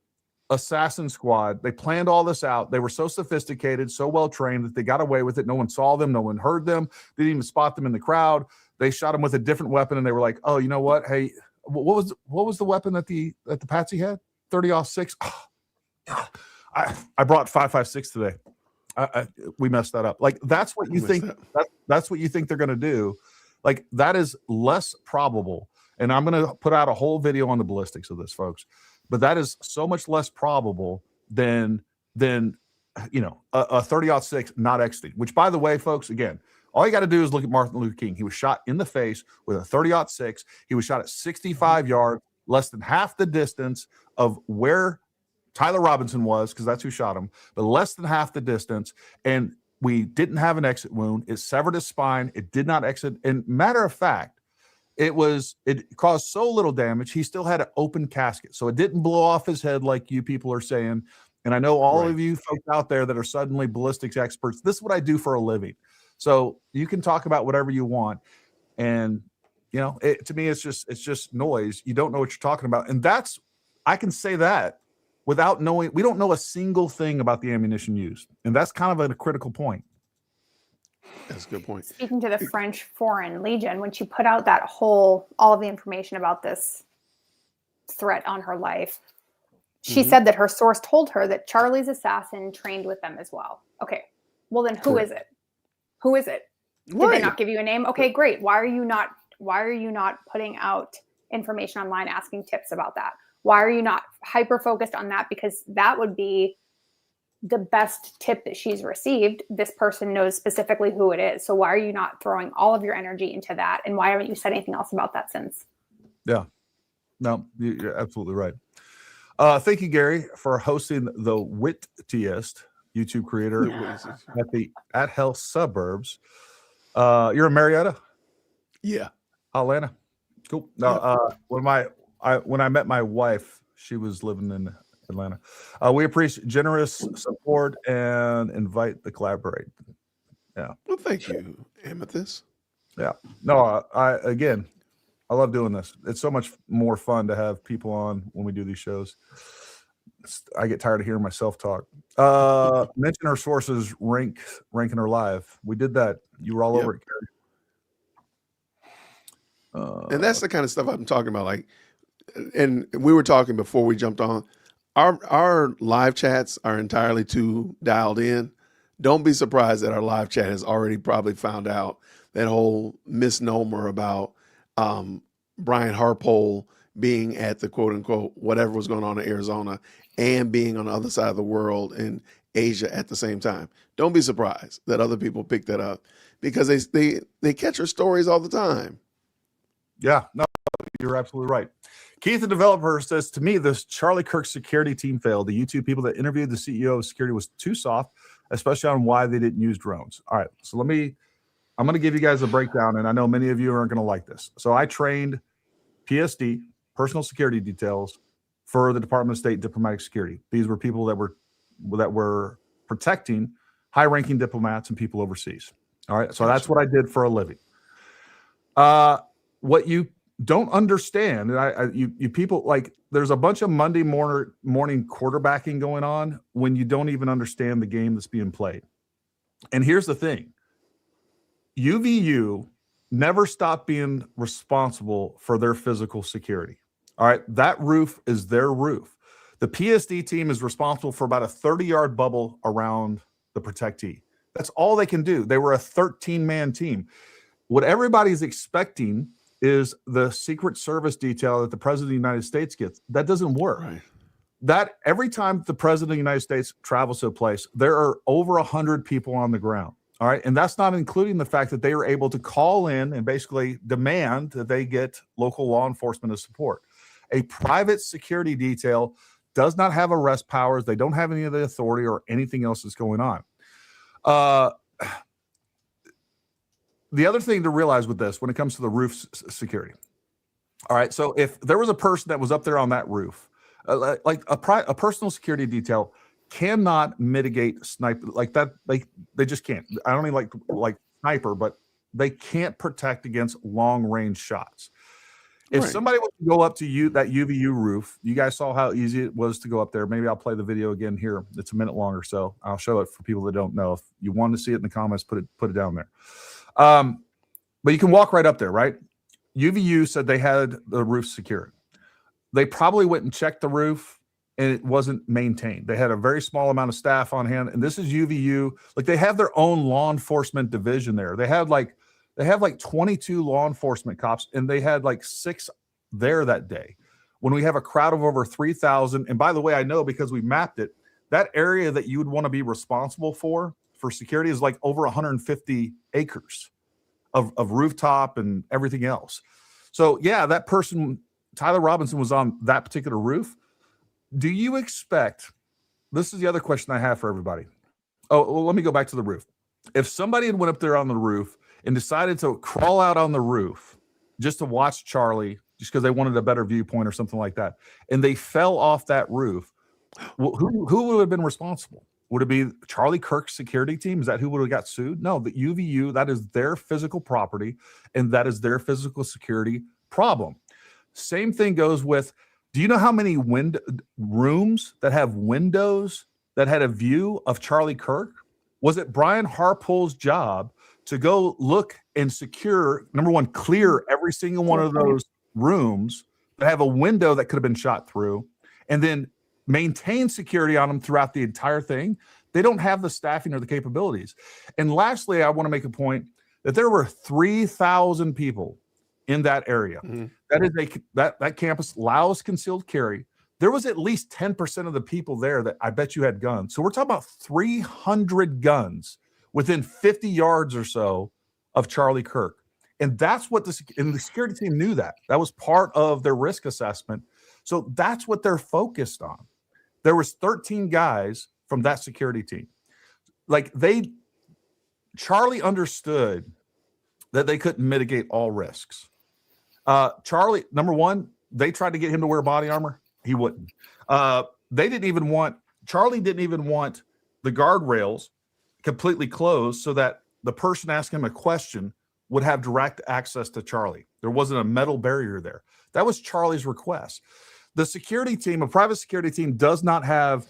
assassin squad, they planned all this out? They were so sophisticated, so well-trained that they got away with it. No one saw them. No one heard them. They didn't even spot them in the crowd. They shot them with a different weapon, and they were like, oh, you know what? Hey, what was the weapon that the Patsy had? 30-06. Oh, I brought 5.56 today. We messed that up. Like that's what you think. That's what you think they're going to do. Like that is less probable. And I'm going to put out a whole video on the ballistics of this, folks. But that is so much less probable than a 30-06 not exiting. Which, by the way, folks, again. All you got to do is look at Martin Luther King. He was shot in the face with a 30-06. He was shot at 65 yards, less than half the distance of where Tyler Robinson was, because that's who shot him, but less than half the distance. And we didn't have an exit wound. It severed his spine. It did not exit. And matter of fact, it caused so little damage. He still had an open casket. So it didn't blow off his head like you people are saying. And I know all of you folks out there that are suddenly ballistics experts. This is what I do for a living. So you can talk about whatever you want. And, to me, it's just noise. You don't know what you're talking about. And I can say that without knowing. We don't know a single thing about the ammunition used. And that's kind of a critical point. That's a good point. Speaking to the French Foreign Legion, when she put out all of the information about this threat on her life, she said that her source told her that Charlie's assassin trained with them as well. Okay. Well, then who is it? Who is it? Did they not give you a name? Okay, great. Why are you not putting out information online asking tips about that? Why are you not hyper focused on that? Because that would be the best tip that she's received. This person knows specifically who it is. So why are you not throwing all of your energy into that? And why haven't you said anything else about that since? Yeah. No, you're absolutely right. Thank you, Gary, for hosting the wittiest YouTube creator at Health Suburbs. You're in Marietta? Yeah. Atlanta. Cool. No, when I met my wife, she was living in Atlanta. We appreciate generous support and invite to collaborate. Yeah. Well, thank you, Amethyst. Yeah. No, I love doing this. It's so much more fun to have people on when we do these shows. I get tired of hearing myself talk. Mention our sources, ranking her live. We did that. You were all over it, Gary. And that's the kind of stuff I'm talking about. Like, and we were talking before we jumped on. Our live chats are entirely too dialed in. Don't be surprised that our live chat has already probably found out that whole misnomer about Brian Harpole being at the quote unquote whatever was going on in Arizona and being on the other side of the world in Asia at the same time. Don't be surprised that other people pick that up because they catch her stories all the time. Yeah, no, you're absolutely right. Keith, the developer, says, to me, this Charlie Kirk security team failed. The YouTube people that interviewed the CEO of security was too soft, especially on why they didn't use drones. All right, so I'm going to give you guys a breakdown, and I know many of you aren't going to like this. So I trained PSD, personal security details, for the Department of State Diplomatic Security. These were people that were protecting high-ranking diplomats and people overseas. All right, so that's what I did for a living. What you don't understand, and you people, like, there's a bunch of Monday morning quarterbacking going on when you don't even understand the game that's being played. And here's the thing. UVU never stop being responsible for their physical security. All right. That roof is their roof. The PSD team is responsible for about a 30-yard bubble around the protectee. That's all they can do. They were a 13-man team. What everybody's expecting is the Secret Service detail that the President of the United States gets. That doesn't work. Right. That every time the President of the United States travels to a place, there are over 100 people on the ground. All right. And that's not including the fact that they were able to call in and basically demand that they get local law enforcement to support. A private security detail does not have arrest powers. They don't have any of the authority or anything else that's going on. The other thing to realize with this, when it comes to the roof security. All right. So if there was a person that was up there on that roof, like a personal security detail cannot mitigate sniper like that. They just can't. I don't mean like sniper, but they can't protect against long range shots. If somebody was to go up to you, that UVU roof, you guys saw how easy it was to go up there. Maybe I'll play the video again here. It's a minute long or so. I'll show it for people that don't know. If you want to see it in the comments, put it down there. But you can walk right up there, right? UVU said they had the roof secured. They probably went and checked the roof and it wasn't maintained. They had a very small amount of staff on hand. And this is UVU. Like they have their own law enforcement division there. They have like 22 law enforcement cops, and they had like 6 there that day. When we have a crowd of over 3,000, and by the way, I know because we mapped it, that area that you would want to be responsible for security is like over 150 acres of rooftop and everything else. So yeah, that person, Tyler Robinson, was on that particular roof. Do you expect, this is the other question I have for everybody. Oh, well, let me go back to the roof. If somebody had went up there on the roof and decided to crawl out on the roof just to watch Charlie, just because they wanted a better viewpoint or something like that, and they fell off that roof, who would have been responsible? Would it be Charlie Kirk's security team? Is that who would have got sued? No, the UVU, that is their physical property, and that is their physical security problem. Same thing goes with, do you know how many rooms that have windows that had a view of Charlie Kirk? Was it Brian Harpole's job to go look and secure, number one, clear every single one of those rooms that have a window that could have been shot through, and then maintain security on them throughout the entire thing? They don't have the staffing or the capabilities. And lastly, I want to make a point that there were 3,000 people in that area. Mm-hmm. That campus allows concealed carry. There was at least 10% of the people there that I bet you had guns. So we're talking about 300 guns within 50 yards or so of Charlie Kirk. And that's what the security team knew that. That was part of their risk assessment. So that's what they're focused on. There was 13 guys from that security team. Like Charlie understood that they couldn't mitigate all risks. Charlie, number one, they tried to get him to wear body armor. He wouldn't. Charlie didn't even want the guardrails completely closed so that the person asking him a question would have direct access to Charlie. There wasn't a metal barrier there. That was Charlie's request. The security team, a private security team, does not have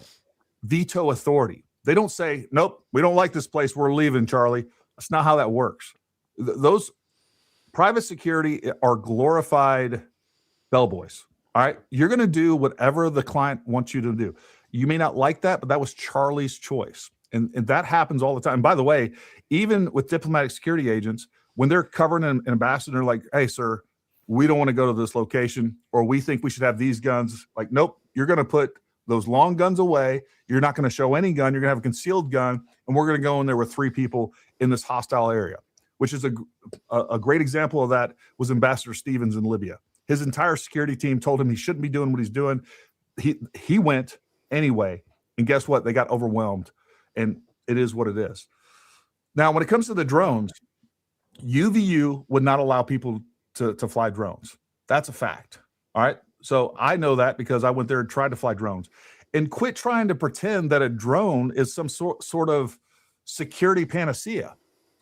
veto authority. They don't say, nope, we don't like this place, we're leaving, Charlie. That's not how that works. Those private security are glorified bellboys. All right. You're going to do whatever the client wants you to do. You may not like that, but that was Charlie's choice. And that happens all the time. And by the way, even with diplomatic security agents, when they're covering an ambassador, like, hey, sir, we don't want to go to this location, or we think we should have these guns. Like, nope, you're going to put those long guns away. You're not going to show any gun. You're going to have a concealed gun. And we're going to go in there with 3 people in this hostile area, which is a great example of that was Ambassador Stevens in Libya. His entire security team told him he shouldn't be doing what he's doing. He went anyway. And guess what? They got overwhelmed. And it is what it is. Now, when it comes to the drones, UVU would not allow people to fly drones. That's a fact. All right. So I know that because I went there and tried to fly drones. And quit trying to pretend that a drone is some sort of security panacea.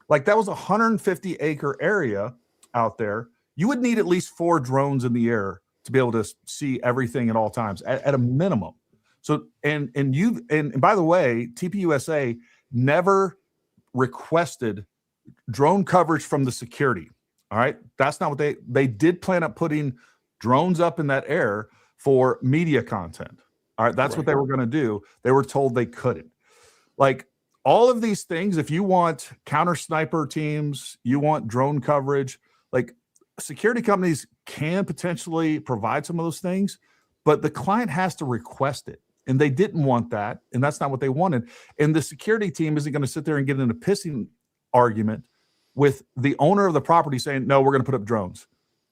Like, that was a 150-acre area out there. You would need at least 4 drones in the air to be able to see everything at all times at a minimum. So, and by the way, TPUSA never requested drone coverage from the security. All right. That's not what they did plan on putting drones up in that air for media content. All right. That's what they were going to do. They were told they couldn't. Like all of these things, if you want counter sniper teams, you want drone coverage, like security companies can potentially provide some of those things, but the client has to request it. And they didn't want that. And that's not what they wanted. And the security team isn't going to sit there and get in a pissing argument with the owner of the property saying, no, we're going to put up drones.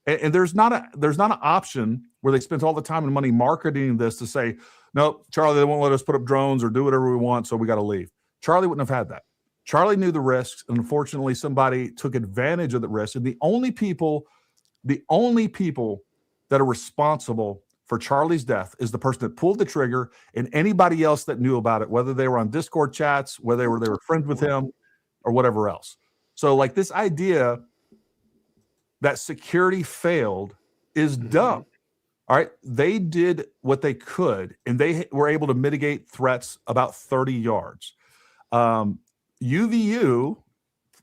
And there's not an option where they spend all the time and money marketing this to say, no, Charlie, they won't let us put up drones or do whatever we want, so we got to leave. Charlie wouldn't have had that. Charlie knew the risks, and unfortunately, somebody took advantage of the risk. And the only people that are responsible for Charlie's death is the person that pulled the trigger, and anybody else that knew about it, whether they were on Discord chats, whether they were friends with him, or whatever else. So, like, this idea that security failed is dumb. All right. They did what they could, and they were able to mitigate threats about 30 yards. UVU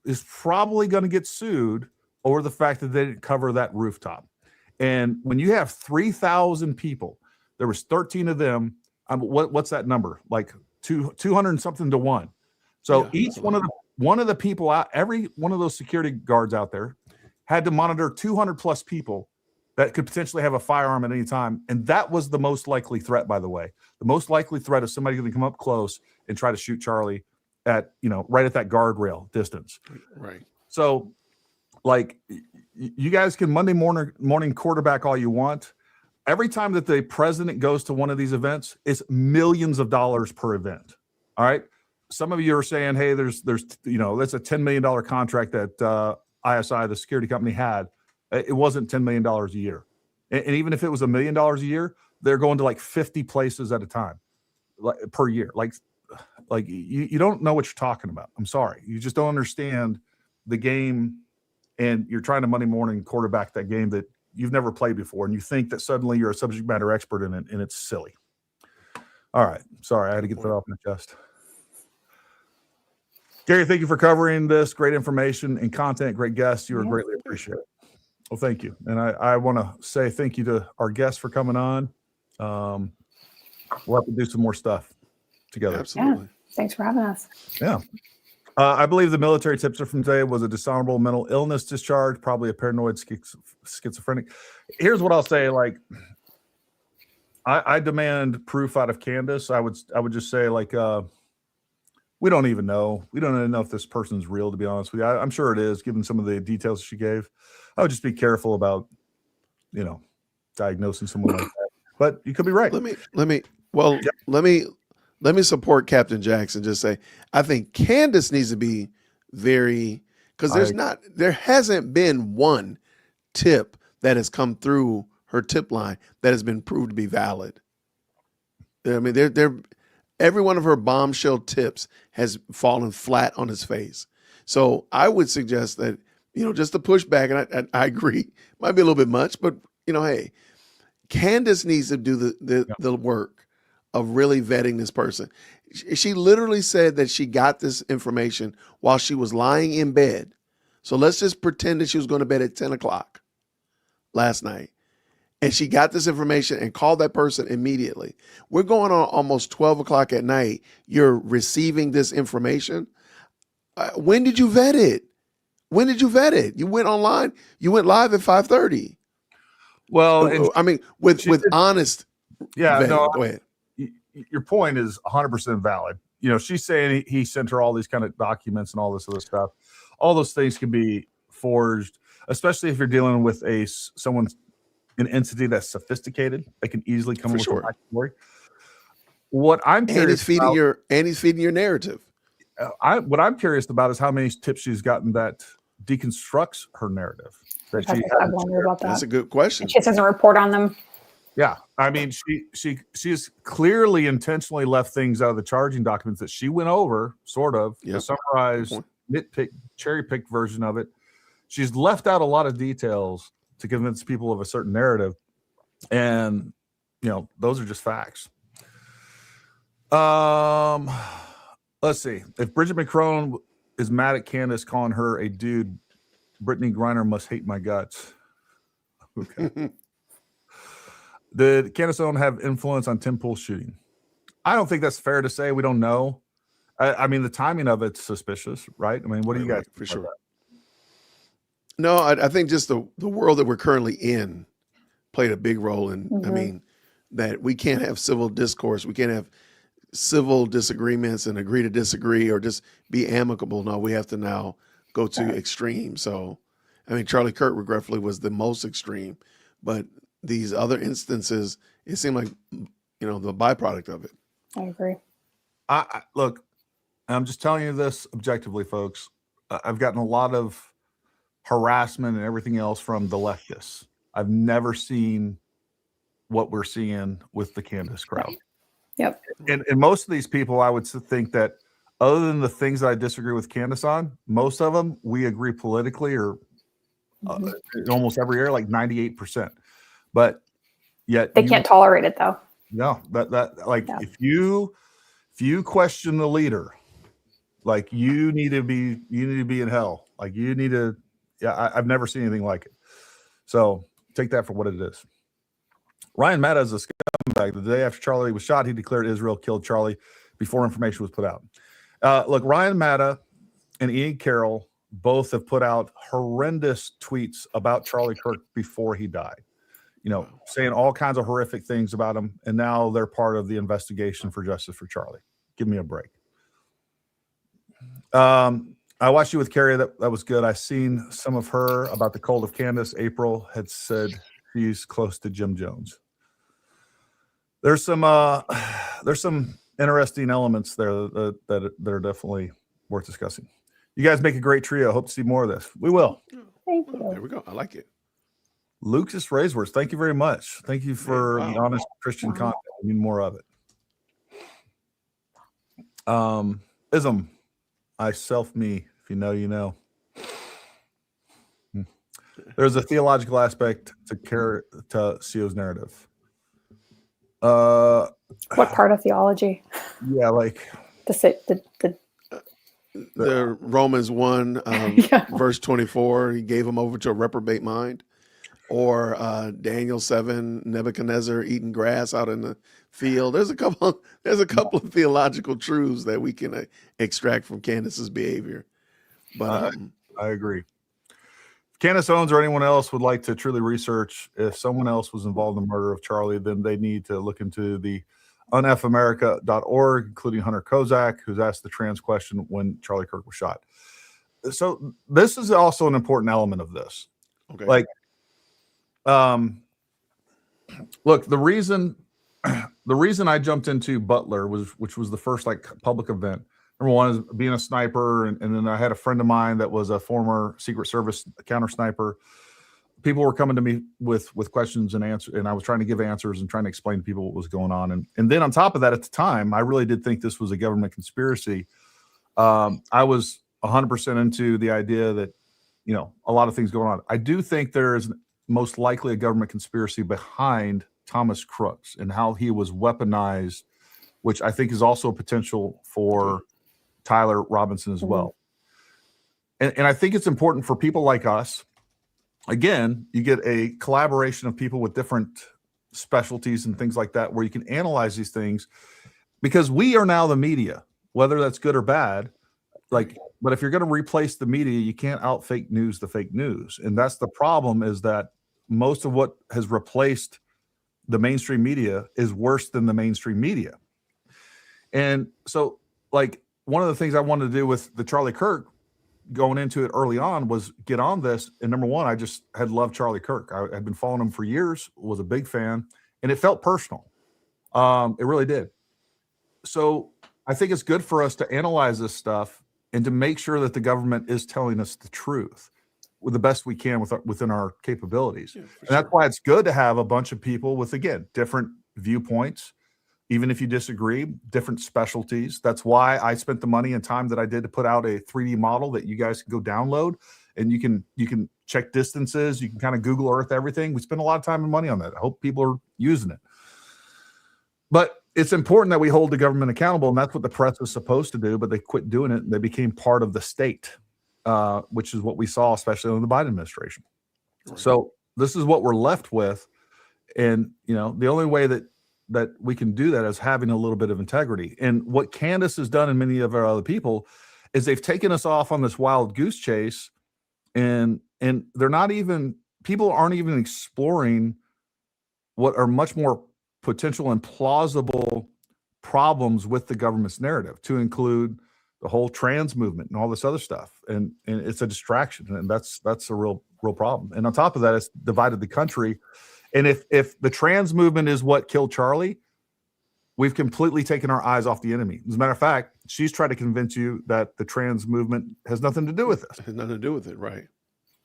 is probably going to get sued over the fact that they didn't cover that rooftop. And when you have 3,000 people, there was 13 of them. What's that number? Like 200 and something to 1. So each one of the people out, every one of those security guards out there had to monitor 200 plus people that could potentially have a firearm at any time. And that was the most likely threat, by the way. The most likely threat is somebody going to come up close and try to shoot Charlie at, right at that guardrail distance. Right. So, like, you guys can Monday morning quarterback all you want. Every time that the president goes to one of these events, it's millions of dollars per event. All right. Some of you are saying, hey, there's that's a $10 million contract that ISI, the security company, had. It wasn't $10 million a year. And even if it was $1 million a year, they're going to like 50 places at a time, per year. Like you don't know what you're talking about. I'm sorry. You just don't understand the game, and you're trying to Monday morning quarterback that game that you've never played before, and you think that suddenly you're a subject matter expert in it, and it's silly. All right. Sorry, I had to get that off my chest. Gary, thank you for covering this. Great information and content. Great guests. You were greatly appreciated. Well, thank you. And I want to say thank you to our guests for coming on. We'll have to do some more stuff together. Absolutely. Yeah. Thanks for having us. Yeah. I believe the military tipster from today was a dishonorable mental illness discharge, probably a paranoid schizophrenic. Here's what I'll say. Like, I demand proof out of Candace. I would just say, like, we don't even know. We don't even know if this person's real, to be honest with you. I'm sure it is, given some of the details she gave. I would just be careful about, diagnosing someone like that. But you could be right. Let me support Captain Jackson. Just say, I think Candace needs to be because there hasn't been one tip that has come through her tip line that has been proved to be valid. I mean, every one of her bombshell tips has fallen flat on his face. So I would suggest that, just to push back, and I agree, might be a little bit much, but hey, Candace needs to do the work of really vetting this person. She literally said that she got this information while she was lying in bed. So let's just pretend that she was going to bed at 10 o'clock last night. And she got this information and called that person immediately. We're going on almost 12 o'clock at night. You're receiving this information. When did you vet it? You went online. You went live at 5:30. Well, with honest. Yeah, vetting. no. Go ahead. Your point is 100% valid. She's saying he sent her all these kind of documents and all this other stuff. All those things can be forged, especially if you're dealing with an entity that's sophisticated. They can easily come up with a backstory. What I'm curious about, he's feeding your narrative. What I'm curious about is how many tips she's gotten that deconstructs her narrative. I wonder about that. That's a good question. And she doesn't report on them. Yeah, I mean, she has clearly intentionally left things out of the charging documents that she went over, sort of, the summarized, cherry-picked version of it. She's left out a lot of details to convince people of a certain narrative, and those are just facts. Let's see. If Bridget McCrone is mad at Candace calling her a dude, Brittany Griner must hate my guts. Okay. Did Candace Owens have influence on Tim Pool's shooting? I don't think that's fair to say. We don't know. I mean, the timing of it's suspicious, right? I mean, what do you guys for sure? No, I think just the world that we're currently in played a big role in. I mean, that we can't have civil discourse. We can't have civil disagreements and agree to disagree or just be amicable. No, we have to now go to extreme. So, I mean, Charlie Kirk regretfully was the most extreme, but these other instances, it seemed like, the byproduct of it. I agree. Look, I'm just telling you this objectively, folks. I've gotten a lot of harassment and everything else from the leftists. I've never seen what we're seeing with the Candace crowd. Yep. And most of these people, I would think that other than the things that I disagree with Candace on, most of them we agree politically or in almost every area, like 98%. But yet they can't tolerate it though. No, if you question the leader, like you need to be in hell. Like you need to. Yeah, I've never seen anything like it. So take that for what it is. Ryan Matta is a scumbag. The day after Charlie was shot, he declared Israel killed Charlie before information was put out. Look, Ryan Matta and Ian Carroll both have put out horrendous tweets about Charlie Kirk before he died. Saying all kinds of horrific things about him, and now they're part of the investigation for justice for Charlie. Give me a break. I watched you with Carrie. That was good. I seen some of her about the cult of Candace. April had said she's close to Jim Jones. There's some interesting elements there that are definitely worth discussing. You guys make a great trio. Hope to see more of this. We will. Thank you. There we go. I like it. Lucas Raisworth, thank you very much. Thank you for the honest Christian content. I need more of it. Ism, I self me. If you know, you know. There's a theological aspect to Sio's narrative. What part of theology? Yeah, like the Romans 1, verse 24. He gave him over to a reprobate mind. Or Daniel 7, Nebuchadnezzar eating grass out in the field. There's a couple of theological truths that we can extract from Candace's behavior. But I agree. If Candace Owens or anyone else would like to truly research if someone else was involved in the murder of Charlie, then they need to look into the unfamerica.org, including Hunter Kozak, who's asked the trans question when Charlie Kirk was shot. So this is also an important element of this. Okay. Look, the reason I jumped into Butler which was the first public event. Number one is being a sniper, and then I had a friend of mine that was a former Secret Service counter sniper. People were coming to me with questions and answers, and I was trying to give answers and trying to explain to people what was going on. And then on top of that, at the time, I really did think this was a government conspiracy. I was 100% into the idea that a lot of things going on. I do think there is most likely a government conspiracy behind Thomas Crooks and how he was weaponized, which I think is also a potential for Tyler Robinson as well. And I think it's important for people like us. Again, you get a collaboration of people with different specialties and things like that, where you can analyze these things, because we are now the media, whether that's good or bad. But if you're going to replace the media, you can't out fake news the fake news. And that's the problem, is that most of what has replaced the mainstream media is worse than the mainstream media. And so, one of the things I wanted to do with the Charlie Kirk, going into it early on, was get on this. And number one, I just had loved Charlie Kirk. I had been following him for years, was a big fan, and it felt personal. It really did. So I think it's good for us to analyze this stuff and to make sure that the government is telling us the truth with the best we can within our capabilities. And that's why it's good to have a bunch of people with, again, different viewpoints, even if you disagree, different specialties. That's why I spent the money and time that I did to put out a 3D model that you guys can go download, and you can check distances. You can kind of Google Earth everything. We spend a lot of time and money on that. I hope people are using it. But it's important that we hold the government accountable, and that's what the press was supposed to do, but they quit doing it, and they became part of the state. which is what we saw, especially in the Biden administration. Right. So this is what we're left with. And, the only way that we can do that is having a little bit of integrity. And what Candace has done and many of our other people is they've taken us off on this wild goose chase, and they're not even, people aren't even exploring what are much more potential and plausible problems with the government's narrative, to include the whole trans movement and all this other stuff. And it's a distraction, and that's a real problem. And on top of that, it's divided the country. And if the trans movement is what killed Charlie, we've completely taken our eyes off the enemy. As a matter of fact, she's tried to convince you that the trans movement has nothing to do with this. It has nothing to do with it, right?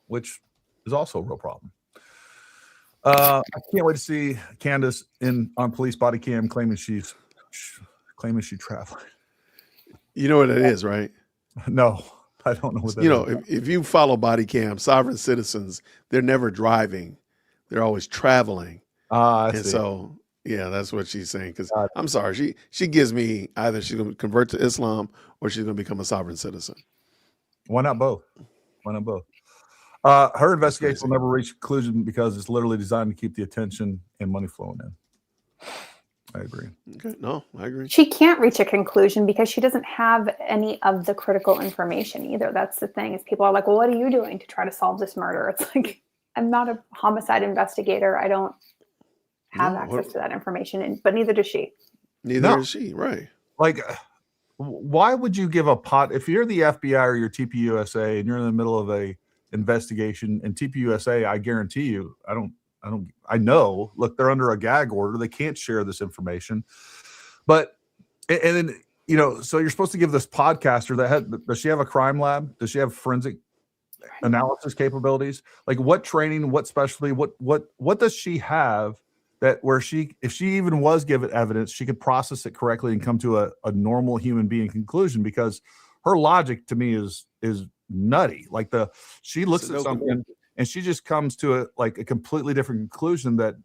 Which is also a real problem. I can't wait to see Candace on police body cam claiming she's traveling. You know what it is, right? No, I don't know what that is. If you follow body cam, sovereign citizens, they're never driving. They're always traveling. And so, yeah, that's what she's saying. Because I'm sorry, she gives me either she's going to convert to Islam or she's going to become a sovereign citizen. Why not both? Her investigation will never reach a conclusion because it's literally designed to keep the attention and money flowing in. I agree. Okay, no, I agree. She can't reach a conclusion because she doesn't have any of the critical information either. That's the thing, is people are like, well, what are you doing to try to solve this murder? It's like, I'm not a homicide investigator. I don't have access to that information, but neither does she. Neither is she, right? Like, why would you give if you're the FBI or you're TPUSA and you're in the middle of a investigation, and TPUSA, I guarantee you, I know, look, they're under a gag order. They can't share this information. But, and then, so you're supposed to give this podcaster does she have a crime lab? Does she have forensic analysis capabilities? Like, what training, what specialty, what does she have that where if she even was given evidence, she could process it correctly and come to a normal human being conclusion? Because her logic to me is nutty. Like she looks at something and she just comes to a completely different conclusion that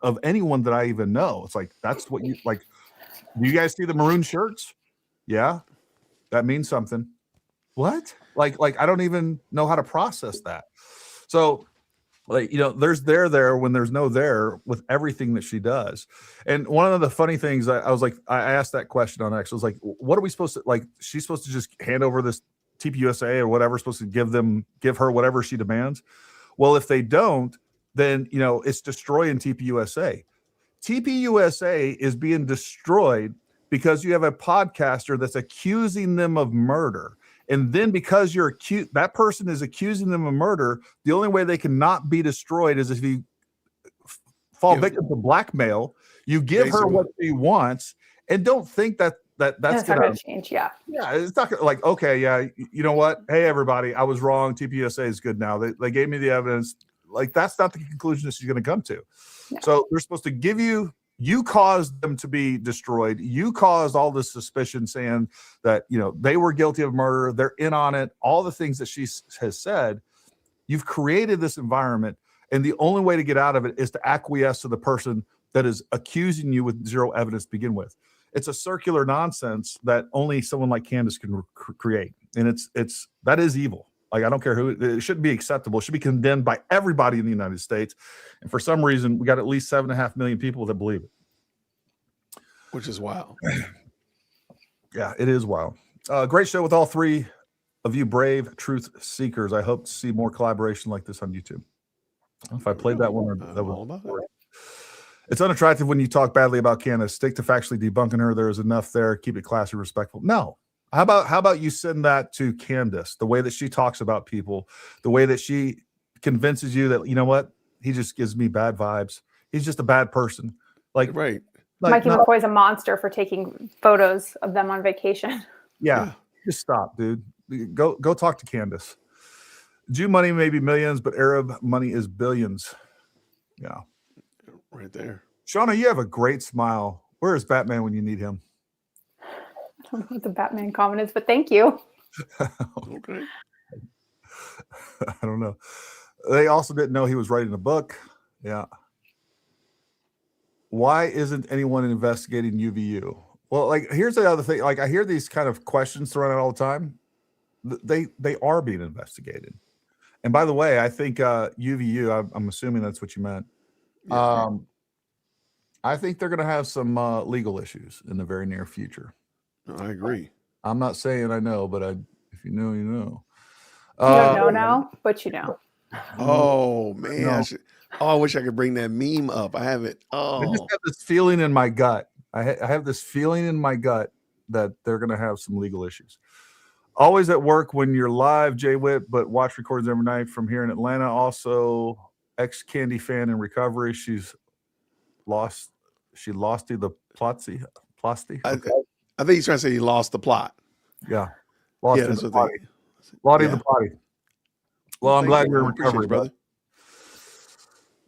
of anyone that I even know. It's like, that's what you like. Do you guys see the maroon shirts? Yeah, that means something. What? Like I don't even know how to process that. So, there's there when there's no there with everything that she does. And one of the funny things, I was like, I asked that question on X. I was like, what are we supposed to, like, she's supposed to just hand over this TPUSA or whatever, supposed to give her whatever she demands? Well, if they don't, then, it's destroying TPUSA. TPUSA is being destroyed because you have a podcaster that's accusing them of murder. And then because that person is accusing them of murder, the only way they cannot be destroyed is if you fall victim to blackmail. You give her what she wants, and don't think that's not going to change. Yeah, it's not like, okay, yeah, you know what? Hey, everybody, I was wrong. TPUSA is good now. They gave me the evidence. Like, that's not the conclusion that she's going to come to. No. So they're supposed to give you caused them to be destroyed. You caused all this suspicion saying that, they were guilty of murder. They're in on it. All the things that she has said, you've created this environment. And the only way to get out of it is to acquiesce to the person that is accusing you with zero evidence to begin with. It's a circular nonsense that only someone like Candace can create. And that is evil. Like, I don't care who, it shouldn't be acceptable. It should be condemned by everybody in the United States. And for some reason, we got at least 7.5 million people that believe it. Which is wild. Yeah, it is wild. Great show with all three of you brave truth seekers. I hope to see more collaboration like this on YouTube. If I played that one, that was all about it. It's unattractive when you talk badly about Candace. Stick to factually debunking her. There is enough there. Keep it classy, respectful. No. How about you send that to Candace? The way that she talks about people, the way that she convinces you that, you know what, he just gives me bad vibes. He's just a bad person. Like, right. Mikey McCoy's a monster for taking photos of them on vacation. Yeah. Just stop, dude. Go talk to Candace. Jew money may be millions, but Arab money is billions. Yeah. Right there. Shauna, you have a great smile. Where is Batman when you need him? I don't know what the Batman comment is, but thank you. Okay. I don't know. They also didn't know he was writing a book. Yeah. Why isn't anyone investigating UVU? Well, like, here's the other thing. Like, I hear these kind of questions thrown out all the time. they are being investigated. And by the way, I think UVU, I'm assuming that's what you meant. Yeah. I think they're going to have some legal issues in the very near future. I agree. I'm not saying I know, but if you know, you know. You don't know now, but you know. Oh man, No. I wish I could bring that meme up. I haven't. I just Oh, have this feeling in my gut. I have this feeling in my gut that they're going to have some legal issues. Always at work when you're live, Jay Witt, but watch recordings every night from here in Atlanta. Also, ex-Candy fan in recovery. She lost the Plotzy. I Okay. think he's trying to say he lost the plot. Yeah. Lost Yeah, in that's the what potty. they. Lottie Yeah. the potty. Well, I'm thank glad you. you're in I appreciate recovery, you, brother.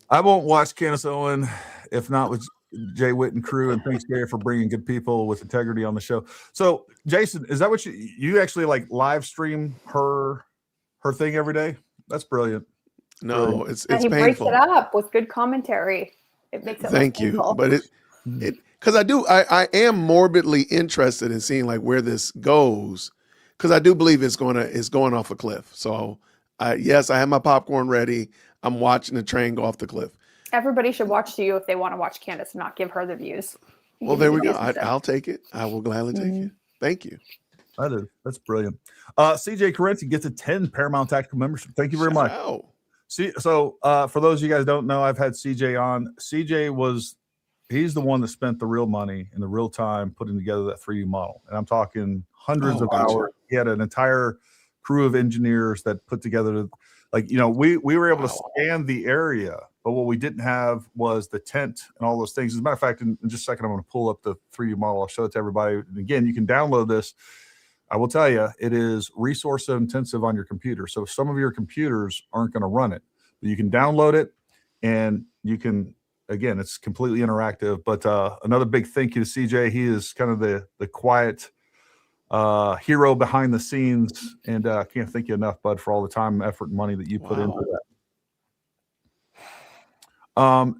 I won't watch Candace Owens if not with Jay Witt and crew. And thanks, Jay, for bringing good people with integrity on the show. So, Jason, is that what you actually like live stream her thing every day? That's brilliant. No, Brilliant. it's And he painful. breaks it up with good commentary. It makes it Thank less you, painful. but it because I am morbidly interested in seeing like where this goes because I do believe it's going off a cliff. So yes, I have my popcorn ready. I'm watching the train go off the cliff. Everybody should watch you if they want to watch Candace and not give her the views. Well, there we go. I'll take it. I will gladly take it. Thank you. That's brilliant. CJ Carenti gets a 10 Paramount Tactical membership. Thank you very much. See, so for those of you guys don't know, I've had CJ on. He's the one that spent the real money and the real time putting together that 3D model. And I'm talking hundreds of hours. He had an entire crew of engineers that put together, like, we were able to scan the area, but what we didn't have was the tent and all those things. As a matter of fact, in just a second, I'm going to pull up the 3D model. I'll show it to everybody. And again, you can download this. I will tell you, it is resource intensive on your computer. So some of your computers aren't going to run it, but you can download it and you can, again, it's completely interactive. But another big thank you to CJ. He is kind of the quiet hero behind the scenes. And I can't thank you enough, bud, for all the time, effort, and money that you put into that.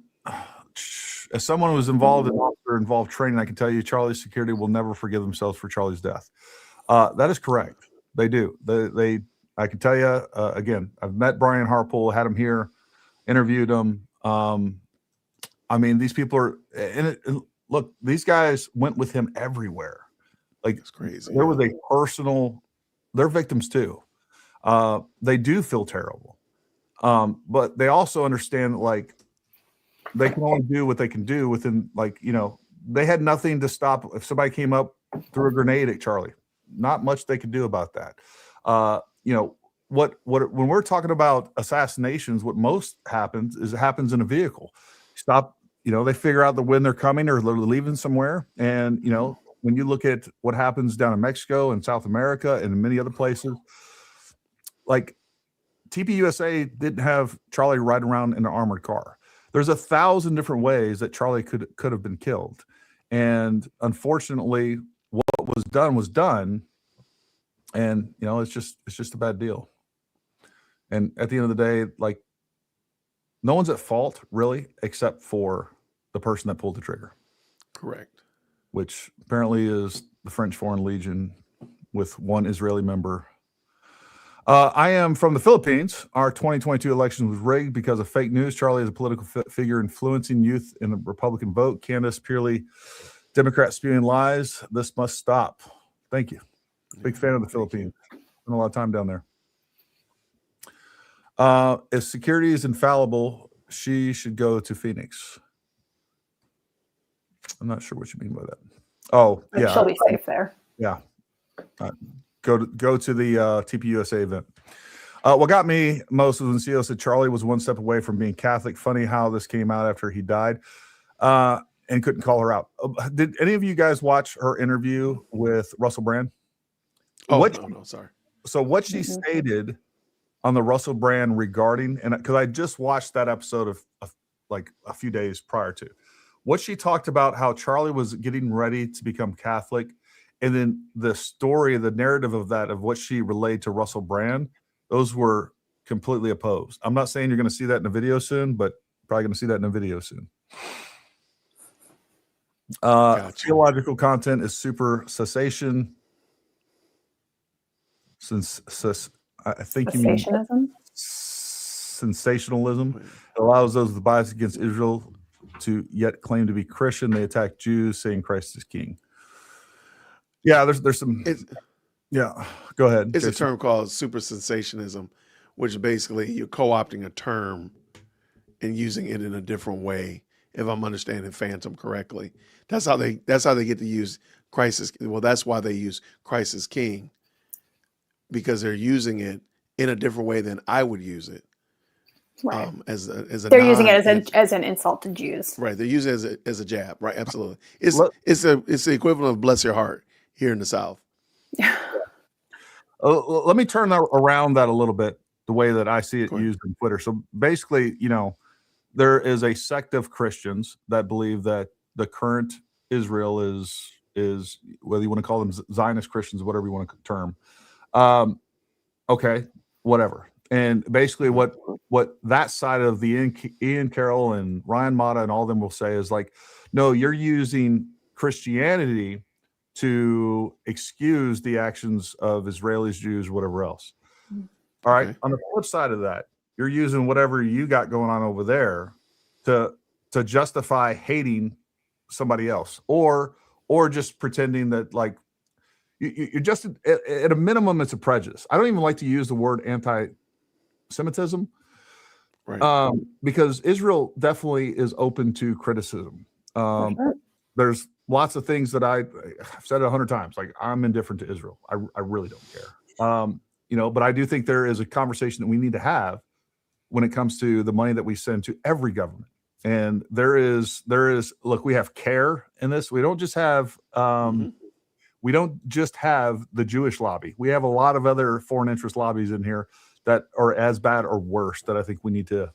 As someone who was involved in officer-involved training, I can tell you Charlie's security will never forgive themselves for Charlie's death. That is correct. They do. I can tell you, again, I've met Brian Harpool, had him here, interviewed him. I mean, these people are, look, these guys went with him everywhere. Like, it's crazy. There was a personal, they're victims too. They do feel terrible. But they also understand that, like, they can only do what they can do within, like, they had nothing to stop. If somebody came up, threw a grenade at Charlie, not much they could do about that. What when we're talking about assassinations, what most happens is it happens in a vehicle. Stop, they figure out when they're coming or they're leaving somewhere. And, when you look at what happens down in Mexico and South America and in many other places, like TPUSA didn't have Charlie ride around in an armored car. There's 1,000 different ways that Charlie could have been killed. And unfortunately, what was done. And, it's just a bad deal. And at the end of the day, like, no one's at fault really, except for the person that pulled the trigger. Correct. Which apparently is the French Foreign Legion with one Israeli member. I am from the Philippines. Our 2022 election was rigged because of fake news. Charlie is a political figure influencing youth in the Republican vote. Candace, purely Democrat spewing lies. This must stop. Thank you. Big fan of the Philippines. Spent a lot of time down there. If security is infallible, she should go to Phoenix. I'm not sure what you mean by that. Oh, yeah. She'll be safe there. Yeah. Go to the TPUSA event. What got me most was when CEO said Charlie was one step away from being Catholic. Funny how this came out after he died and couldn't call her out. Did any of you guys watch her interview with Russell Brand? No, sorry. So what she stated on the Russell Brand regarding, and because I just watched that episode of like a few days prior to, what she talked about how Charlie was getting ready to become Catholic, and then the story, the narrative of that, of what she relayed to Russell Brand, those were completely opposed. I'm not saying you're going to see that in a video soon, but probably going to see that in a video soon. Gotcha. Theological content is super cessation. I think you mean sensationalism. It allows those with bias against Israel to yet claim to be Christian. They attack Jews, saying Christ is king. Yeah, there's some. Yeah, go ahead. It's Jason. a term called super sensationism, which basically you're co-opting a term and using it in a different way. If I'm understanding Phantom correctly, that's how they get to use Christ as, well. That's why they use Christ as king, because they're using it in a different way than I would use it. Right. They're using it as an insult to Jews. Right. They're using it as a jab. Right. Absolutely. It's the equivalent of bless your heart here in the South. Let me turn around that a little bit, the way that I see it used in Twitter. So basically, there is a sect of Christians that believe that the current Israel is whether you want to call them Zionist Christians, whatever you want to term. Okay, whatever. And basically what that side of the Ian Carroll and Ryan Mata and all of them will say is like, no, you're using Christianity to excuse the actions of Israelis, Jews, whatever else. All right. On the flip side of that, you're using whatever you got going on over there to justify hating somebody else, or just pretending that like you're just at a minimum, it's a prejudice. I don't even like to use the word anti-Semitism, right? Because Israel definitely is open to criticism. There's lots of things that I've said 100 times. Like, I'm indifferent to Israel. I really don't care. But I do think there is a conversation that we need to have when it comes to the money that we send to every government. And there is look, we have care in this. We don't just have we don't just have the Jewish lobby. We have a lot of other foreign interest lobbies in here that are as bad or worse that I think we need to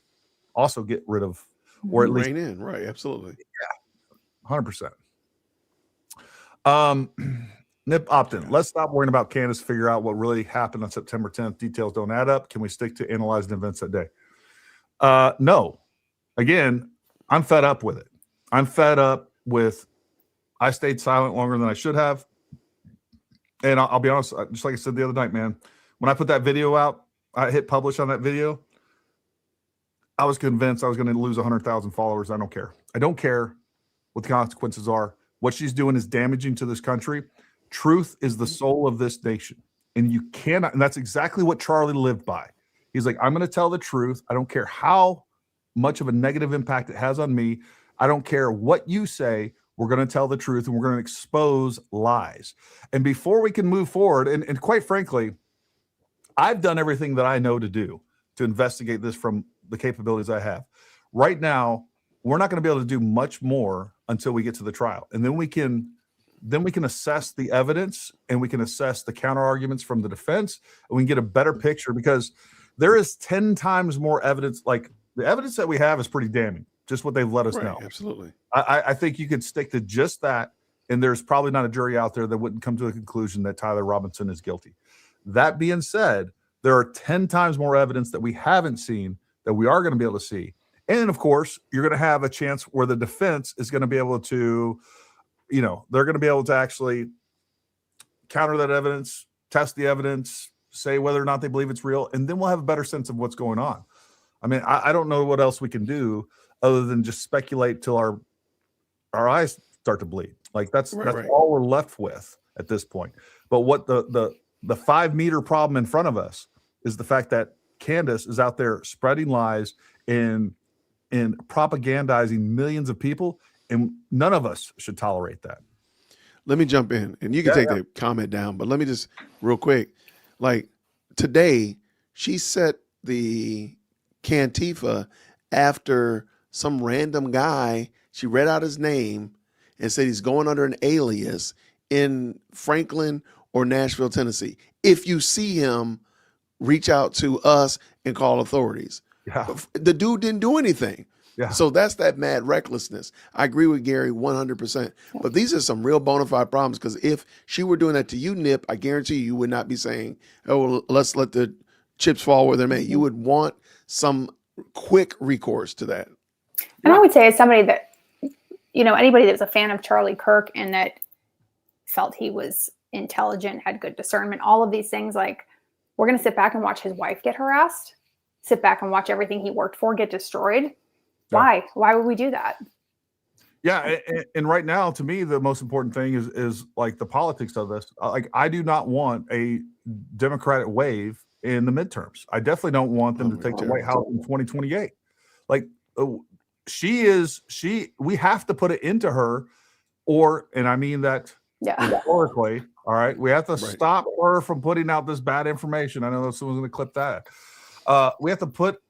also get rid of, or at least rein in. Right. Absolutely. Yeah. 100%. Nip Optin, let's stop worrying about Candace, figure out what really happened on September 10th. Details don't add up. Can we stick to analyzing events that day? No. Again, I'm fed up with it. I'm fed up with I stayed silent longer than I should have. And I'll be honest, just like I said the other night, man, when I put that video out, I hit publish on that video, I was convinced I was going to lose 100,000 followers. I don't care. I don't care what the consequences are. What she's doing is damaging to this country. Truth is the soul of this nation. And you cannot, and that's exactly what Charlie lived by. He's like, I'm going to tell the truth. I don't care how much of a negative impact it has on me. I don't care what you say. We're going to tell the truth and we're going to expose lies. And before we can move forward, and quite frankly, I've done everything that I know to do to investigate this from the capabilities I have. Right now, we're not going to be able to do much more until we get to the trial. And then we can assess the evidence and we can assess the counter arguments from the defense, and we can get a better picture, because there is 10 times more evidence. Like, the evidence that we have is pretty damning, just what they've let us know. Absolutely. I think you could stick to just that, and there's probably not a jury out there that wouldn't come to a conclusion that Tyler Robinson is guilty. That being said, there are 10 times more evidence that we haven't seen that we are going to be able to see. And of course, you're going to have a chance where the defense is going to be able to, they're going to be able to actually counter that evidence, test the evidence, say whether or not they believe it's real, and then we'll have a better sense of what's going on. I mean, I don't know what else we can do other than just speculate till our eyes start to bleed. Like, that's all we're left with at this point. But what the 5-meter problem in front of us is the fact that Candace is out there spreading lies and propagandizing millions of people, and none of us should tolerate that. Let me jump in, and you can take the comment down, but let me just real quick. Like, today, she set the Cantifa after some random guy. She read out his name and said he's going under an alias in Franklin or Nashville, Tennessee. If you see him, reach out to us and call authorities. Yeah. The dude didn't do anything. Yeah. So that's that mad recklessness. I agree with Gary 100%. But these are some real bona fide problems, because if she were doing that to you, Nip, I guarantee you would not be saying, oh, well, let's let the chips fall where they're made. You would want some quick recourse to that. And I would say, as somebody that, anybody that was a fan of Charlie Kirk and that felt he was intelligent, had good discernment, all of these things, like, we're going to sit back and watch his wife get harassed, sit back and watch everything he worked for get destroyed. Yeah. Why would we do that? Yeah, and right now, to me, the most important thing is like the politics of this. Like, I do not want a Democratic wave in the midterms. I definitely don't want them to take the White House in 2028. Like, we have to put it into her, and I mean that rhetorically. All right, we have to stop her from putting out this bad information. I know someone's going to clip that. We have to put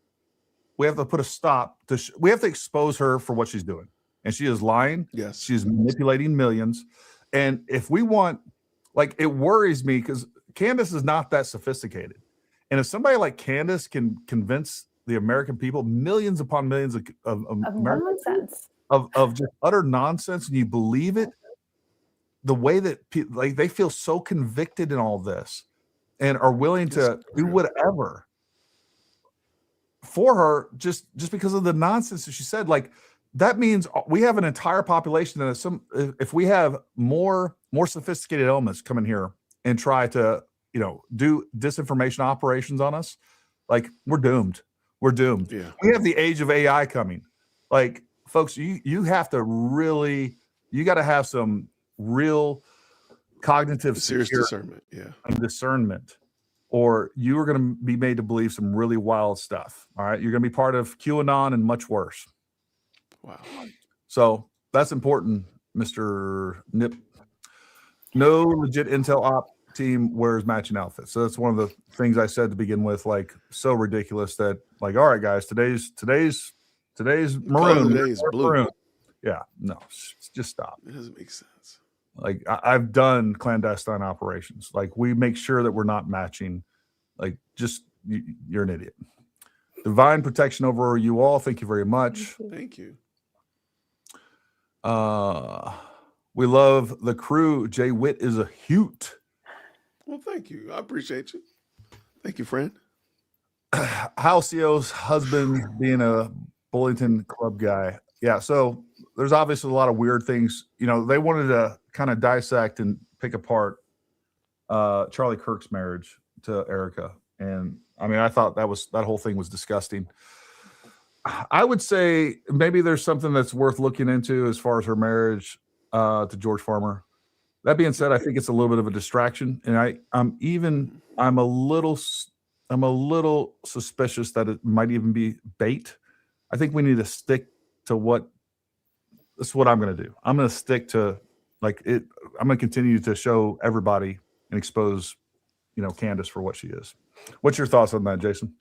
a stop to. We have to expose her for what she's doing. And she is lying. Yes. She's manipulating millions. And if we want, like, it worries me because Candace is not that sophisticated. And if somebody like Candace can convince the American people, millions upon millions of nonsense, of just utter nonsense, and you believe it, the way that like they feel so convicted in all this and are willing to do whatever for her just because of the nonsense that she said, like, that means we have an entire population that if we have more sophisticated elements come in here and try to, do disinformation operations on us, like, we're doomed. We're doomed. Yeah. We have the age of AI coming. Like, folks, you have to really, you got to have some real cognitive serious discernment. Yeah. And discernment, or you are going to be made to believe some really wild stuff. All right. You're going to be part of QAnon and much worse. Wow. So that's important, Mr. Nip. No legit intel op team wears matching outfits. So that's one of the things I said to begin with, like, so ridiculous that, like, all right, guys, today's maroon. Today is blue. Maroon. Yeah, no, just stop. It doesn't make sense. Like, I've done clandestine operations. Like, we make sure that we're not matching. Like, just you're an idiot. Divine protection over you all. Thank you very much. Thank you. We love the crew. Jay Witt is a hoot. Well, thank you. I appreciate you. Thank you, friend. Halcyo's husband being a Bullington Club guy. Yeah, so there's obviously a lot of weird things. They wanted to kind of dissect and pick apart Charlie Kirk's marriage to Erica. And I mean, I thought that whole thing was disgusting. I would say maybe there's something that's worth looking into as far as her marriage to George Farmer. That being said, I think it's a little bit of a distraction, and I'm a little suspicious that it might even be bait. I think we need to stick to that's what I'm going to do. I'm going to stick to, like, it. I'm going to continue to show everybody and expose, Candace for what she is. What's your thoughts on that, Jason?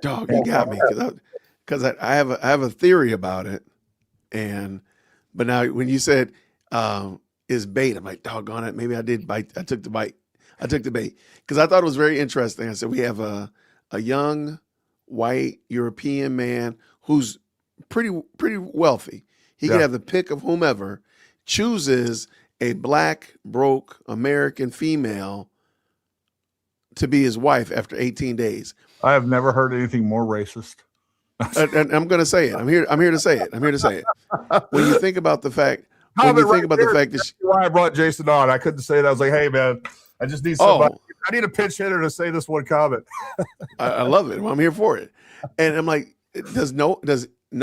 Dog, you got me, because I have a theory about it, but now when you said is bait, I'm like, doggone it, maybe I did bite. I took the bait because I thought it was very interesting. I said we have a young white European man who's pretty wealthy. He can have the pick of whomever, chooses a black broke American female to be his wife after 18 days. I have never heard anything more racist. And I'm going to say it. I'm here to say it. When you think about the fact, that why I brought Jason on, I couldn't say that. I was like, hey man, I just need somebody. I need a pinch hitter to say this one comment. I love it. Well, I'm here for it. And I'm like, does no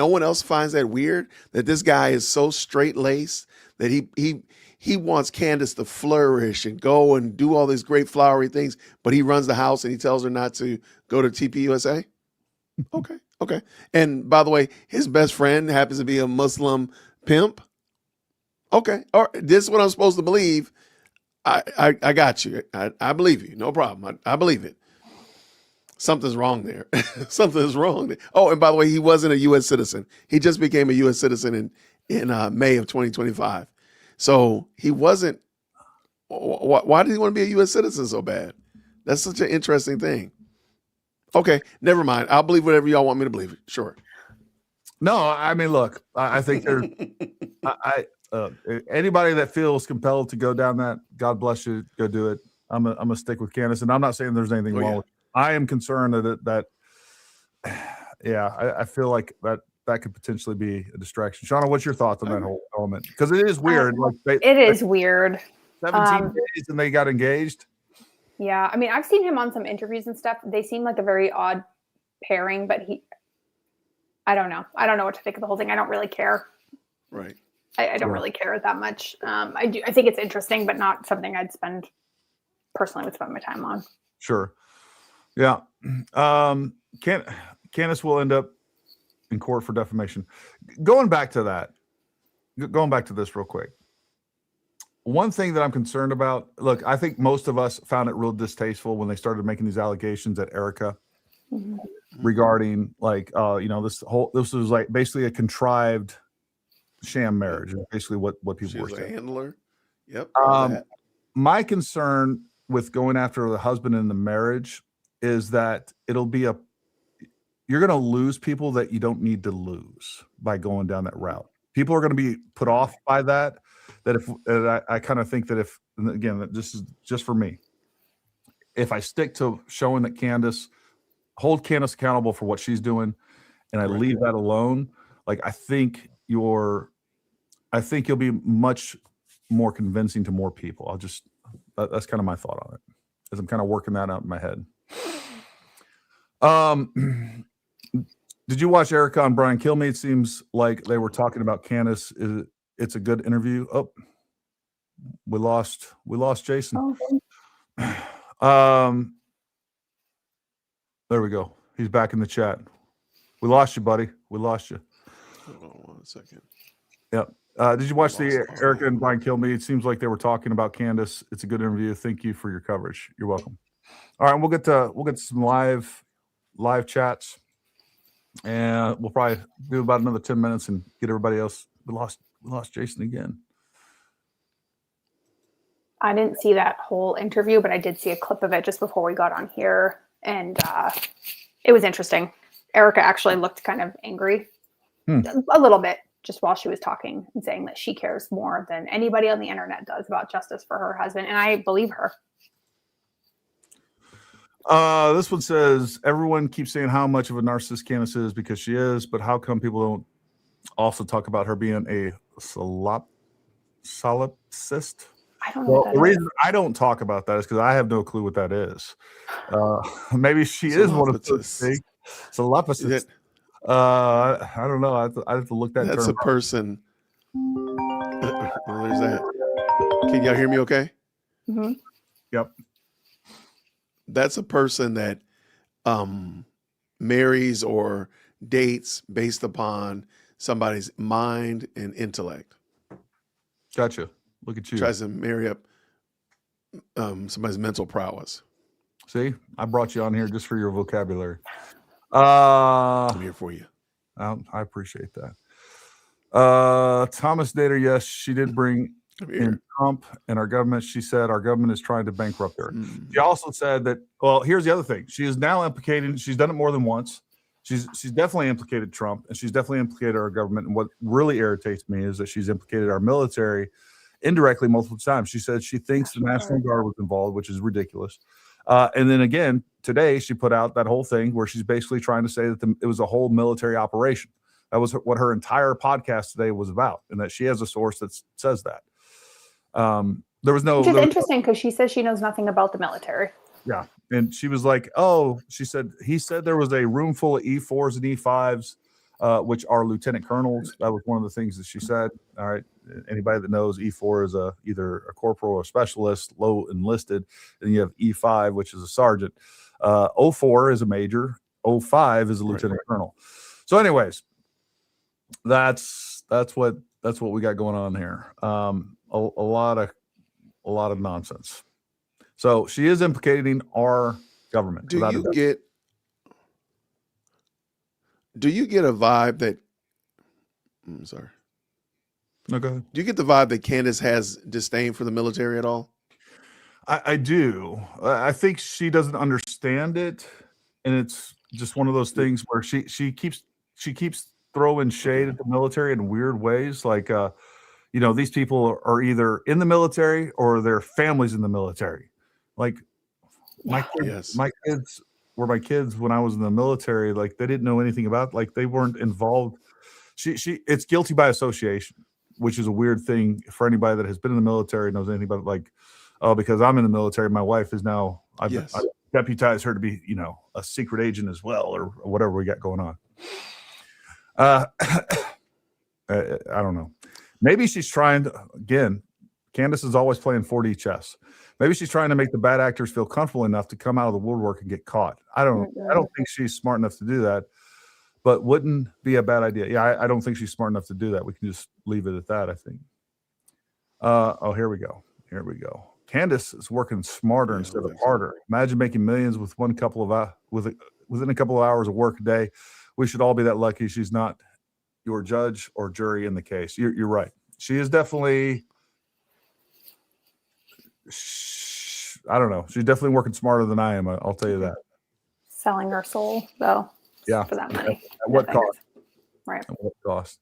one else finds that weird that this guy is so straight laced that he wants Candace to flourish and go and do all these great flowery things, but he runs the house and he tells her not to go to TPUSA? Okay. And by the way, his best friend happens to be a Muslim pimp. Okay. All right. This is what I'm supposed to believe. I got you. I believe you. No problem. I believe it. Something's wrong there. Something's wrong there. Oh, and by the way, he wasn't a U.S. citizen. He just became a U.S. citizen in May of 2025. So he wasn't. Why did he want to be a U.S. citizen so bad? That's such an interesting thing. Okay, never mind. I'll believe whatever y'all want me to believe. Sure. No, I mean, look, I think there's anybody that feels compelled to go down that, God bless you, go do it. I'm gonna stick with Candace, and I'm not saying there's anything wrong with it. I am concerned I feel like that could potentially be a distraction. Shauna, what's your thoughts on that whole element? Because it is weird. It is weird. 17 days and they got engaged. Yeah, I mean, I've seen him on some interviews and stuff. They seem like a very odd pairing, but I don't know. I don't know what to think of the whole thing. I don't really care. Right. I don't really care that much. I think it's interesting, but not something I'd personally spend my time on. Sure. Yeah. Candace will end up in court for defamation. Going back to this real quick. One thing that I'm concerned about, look, I think most of us found it real distasteful when they started making these allegations at Erica regarding this was like basically a contrived sham marriage. Basically what people She were was saying. a handler. Yep. My concern with going after the husband in the marriage is that you're going to lose people that you don't need to lose by going down that route. People are going to be put off by that. I kind of think that again, this is just for me. If I stick to showing that hold Candace accountable for what she's doing, and I leave that alone, like I think you'll be much more convincing to more people. That's kind of my thought on it, as I'm kind of working that out in my head. Did you watch Erica and Brian Kilmeade? It seems like they were talking about Candace. It's a good interview. Oh, we lost Jason. There we go. He's back in the chat. We lost you, buddy. We lost you. Hold on 1 second. Yep. Did you watch the Erica and Brian Kilmeade? It seems like they were talking about Candace. It's a good interview. Thank you for your coverage. You're welcome. All right, we'll get to some live chats, and we'll probably do about another 10 minutes and get everybody else. We lost Jason again. I didn't see that whole interview, but I did see a clip of it just before we got on here, and it was interesting. Erica actually looked kind of angry, a little bit, just while she was talking and saying that she cares more than anybody on the internet does about justice for her husband, and I believe her. This one says, everyone keeps saying how much of a narcissist Candace is because she is, but how come people don't also talk about her being a solipsist? I don't know what that the is. reason I don't talk about that is because I have no clue what that is. Maybe she is one of those things. Solipsist. I don't know. I have to look that That's term a person. Well, there's that. Can y'all hear me okay? Mm-hmm. Yep. That's a person that marries or dates based upon somebody's mind and intellect. Gotcha. Look at you. Tries to marry up somebody's mental prowess. See, I brought you on here just for your vocabulary. I'm here for you. I appreciate that. Thomas Dater, yes, she did bring in Trump and our government. She said our government is trying to bankrupt her. She also said that, well, here's the other thing. She is now implicated. She's done it more than once. She's definitely implicated Trump, and she's definitely implicated our government. And what really irritates me is that she's implicated our military indirectly multiple times. She said she thinks the National Guard was involved, which is ridiculous. And then again, today she put out that whole thing where she's basically trying to say that it was a whole military operation. That was what her entire podcast today was about, and that she has a source that says that. There was no. Which is interesting because she says she knows nothing about the military. Yeah, and she was like, he said there was a room full of E4s and E5s, which are lieutenant colonels. That was one of the things that she said. All right. Anybody that knows, E4 is either a corporal or a specialist, low enlisted. And you have E5, which is a sergeant. 04 is a major. 05 is a lieutenant colonel. So anyways, that's what we got going on here. A lot of nonsense. So she is implicating our government. Do you get a vibe that? I'm sorry. No, go ahead. Do you get the vibe that Candace has disdain for the military at all? I do. I think she doesn't understand it, and it's just one of those things where she keeps throwing shade at the military in weird ways. Like, these people are either in the military or their families in the military. Like my kids were my kids when I was in the military. Like they didn't know anything about. Like they weren't involved. It's guilty by association, which is a weird thing for anybody that has been in the military and knows anything about it. Like, oh, because I'm in the military, my wife is now I've Yes. deputized her to be, a secret agent as well, or whatever we got going on. I don't know. Maybe she's trying to, again, Candace is always playing 4D chess. Maybe she's trying to make the bad actors feel comfortable enough to come out of the woodwork and get caught. I don't think she's smart enough to do that, but wouldn't be a bad idea. Yeah, I don't think she's smart enough to do that. We can just leave it at that, I think. Here we go. Candace is working smarter instead of harder. Imagine making millions with within a couple of hours of work a day. We should all be that lucky she's not your judge or jury in the case. You're right. She is definitely, I don't know. She's definitely working smarter than I am. I'll tell you that. Selling her soul, though. Yeah. For that money. At what cost? Right. At what cost?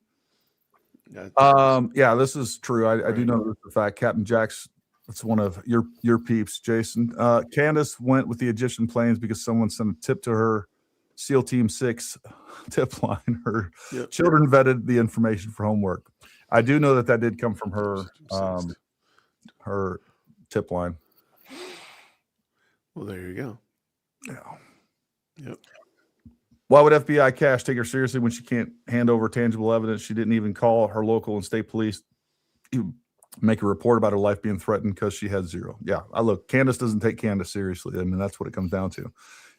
Yeah, this is true. I do know this for a fact. Captain Jack's, it's one of your peeps, Jason. Candace went with the Egyptian planes because someone sent a tip to her SEAL Team 6 tip line. Her children vetted the information for homework. I do know that did come from her tip line. Well, there you go. Yeah. Yep. Why would FBI Cash take her seriously when she can't hand over tangible evidence? She didn't even call her local and state police to make a report about her life being threatened because she had zero. Yeah, look, Candace doesn't take Candace seriously. I mean, that's what it comes down to.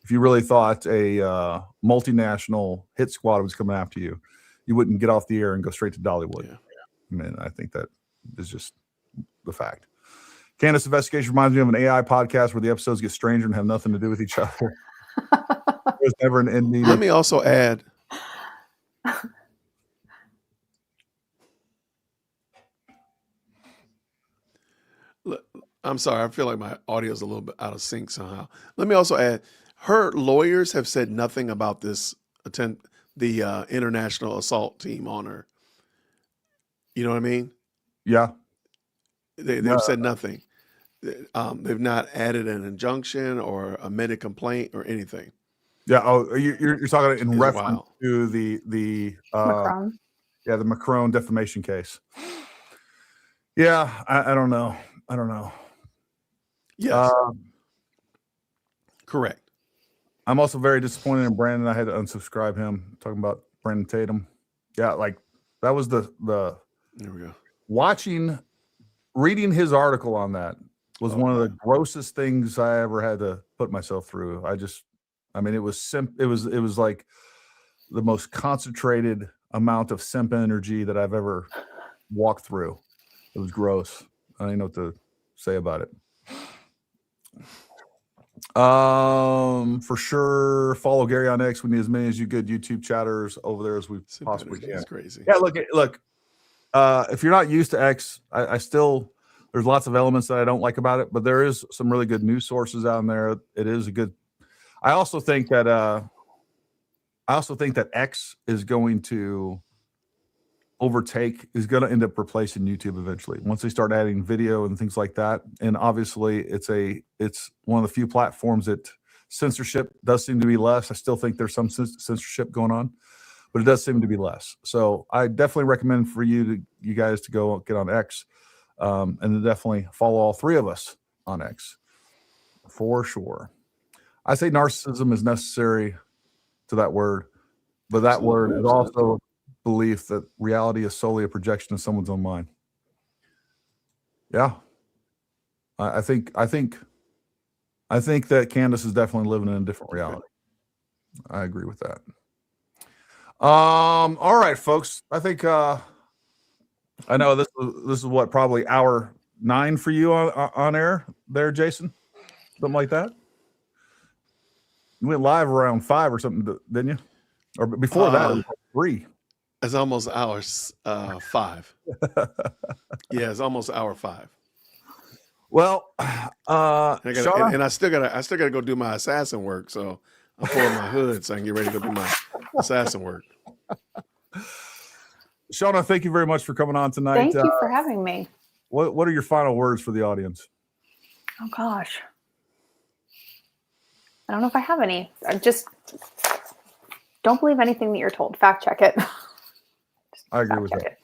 If you really thought a multinational hit squad was coming after you, you wouldn't get off the air and go straight to Dollywood. Yeah. I mean, I think that is just the fact. Candace investigation reminds me of an AI podcast where the episodes get stranger and have nothing to do with each other. There's never an ending. Let me also add. I'm sorry. I feel like my audio is a little bit out of sync somehow. Let me also add, her lawyers have said nothing about the international assault team on her. You know what I mean? Yeah. They've said nothing. They've not added an injunction or amended complaint or anything. Yeah. Oh, you're talking in reference to the Macron. Yeah, the Macron defamation case. Yeah, I don't know. Yes. Correct. I'm also very disappointed in Brandon. I had to unsubscribe him. Talking about Brandon Tatum. Yeah, like that was the there we go. Reading his article on that was one of the grossest things I ever had to put myself through. It was like the most concentrated amount of simp energy that I've ever walked through. It was gross. I didn't know what to say about it. For sure, follow Gary on X. We need as many as you good YouTube chatters over there as we possibly can. That's crazy. Yeah, look. If you're not used to X, I still, there's lots of elements that I don't like about it, but there is some really good news sources out there. It is a good. I also think that X is going to end up replacing YouTube eventually once they start adding video and things like that. And obviously it's one of the few platforms that censorship does seem to be less. I still think there's some censorship going on, but it does seem to be less. So I definitely recommend for you guys to go get on X, and to definitely follow all three of us on X for sure. I say narcissism is necessary to that word, but that word is also belief that reality is solely a projection of someone's own mind. Yeah. I think that Candace is definitely living in a different reality. I agree with that. All right, folks. I think I know this is what, probably hour 9 for you on air there, Jason? Something like that? You went live around 5 or something, didn't you? Or before that, it was like 3. It's almost hour 5. Yeah, it's almost hour 5. Well, and I still gotta go do my assassin work. So I'm pulling my hood so I can get ready to go do my assassin work. Shauna, thank you very much for coming on tonight. Thank you for having me. What are your final words for the audience? Oh gosh, I don't know if I have any. I just don't believe anything that you're told. Fact check it. I agree with that.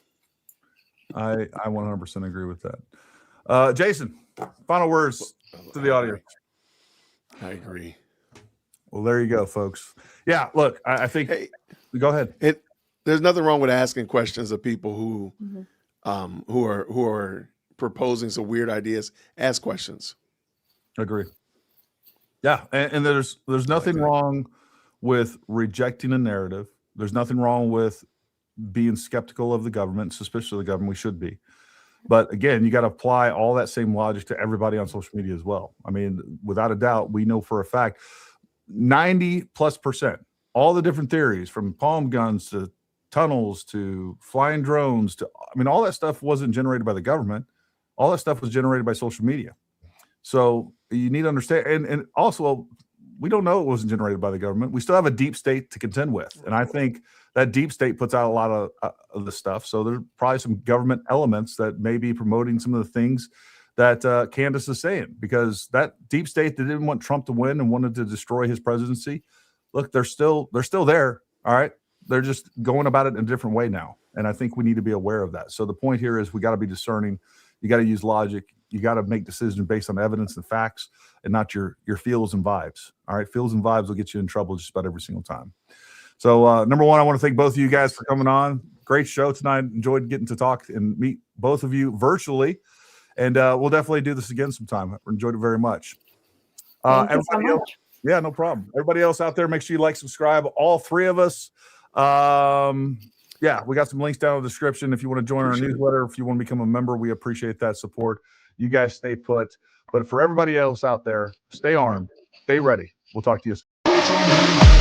I 100% agree with that. Jason, final words to the audience. I agree. Well, there you go, folks. Yeah, look, I think. Hey, go ahead. There's nothing wrong with asking questions of people who Mm-hmm. who are proposing some weird ideas. Ask questions. Agree. Yeah, and there's nothing wrong with rejecting a narrative. There's nothing wrong with being skeptical of the government, suspicious of the government. We should be. But again, you got to apply all that same logic to everybody on social media as well. I mean, without a doubt, we know for a fact 90+%, all the different theories from palm guns to tunnels to flying drones to, I mean, all that stuff wasn't generated by the government. All that stuff was generated by social media. So you need to understand. And also, we don't know it wasn't generated by the government. We still have a deep state to contend with. And I think that deep state puts out a lot of the stuff. So there's probably some government elements that may be promoting some of the things that Candace is saying, because that deep state that didn't want Trump to win and wanted to destroy his presidency, look, they're still there. All right. They're just going about it in a different way now. And I think we need to be aware of that. So the point here is we got to be discerning. You got to use logic. You got to make decisions based on evidence and facts and not your feels and vibes. All right. Feels and vibes will get you in trouble just about every single time. So number one, I want to thank both of you guys for coming on. Great show tonight. Enjoyed getting to talk and meet both of you virtually. And we'll definitely do this again sometime. I enjoyed it very much. Thank you so much. Yeah, no problem. Everybody else out there, make sure you like, subscribe. All three of us. Yeah, we got some links down in the description. If you want to join our newsletter, if you want to become a member, we appreciate that support. You guys stay put. But for everybody else out there, stay armed, stay ready. We'll talk to you soon.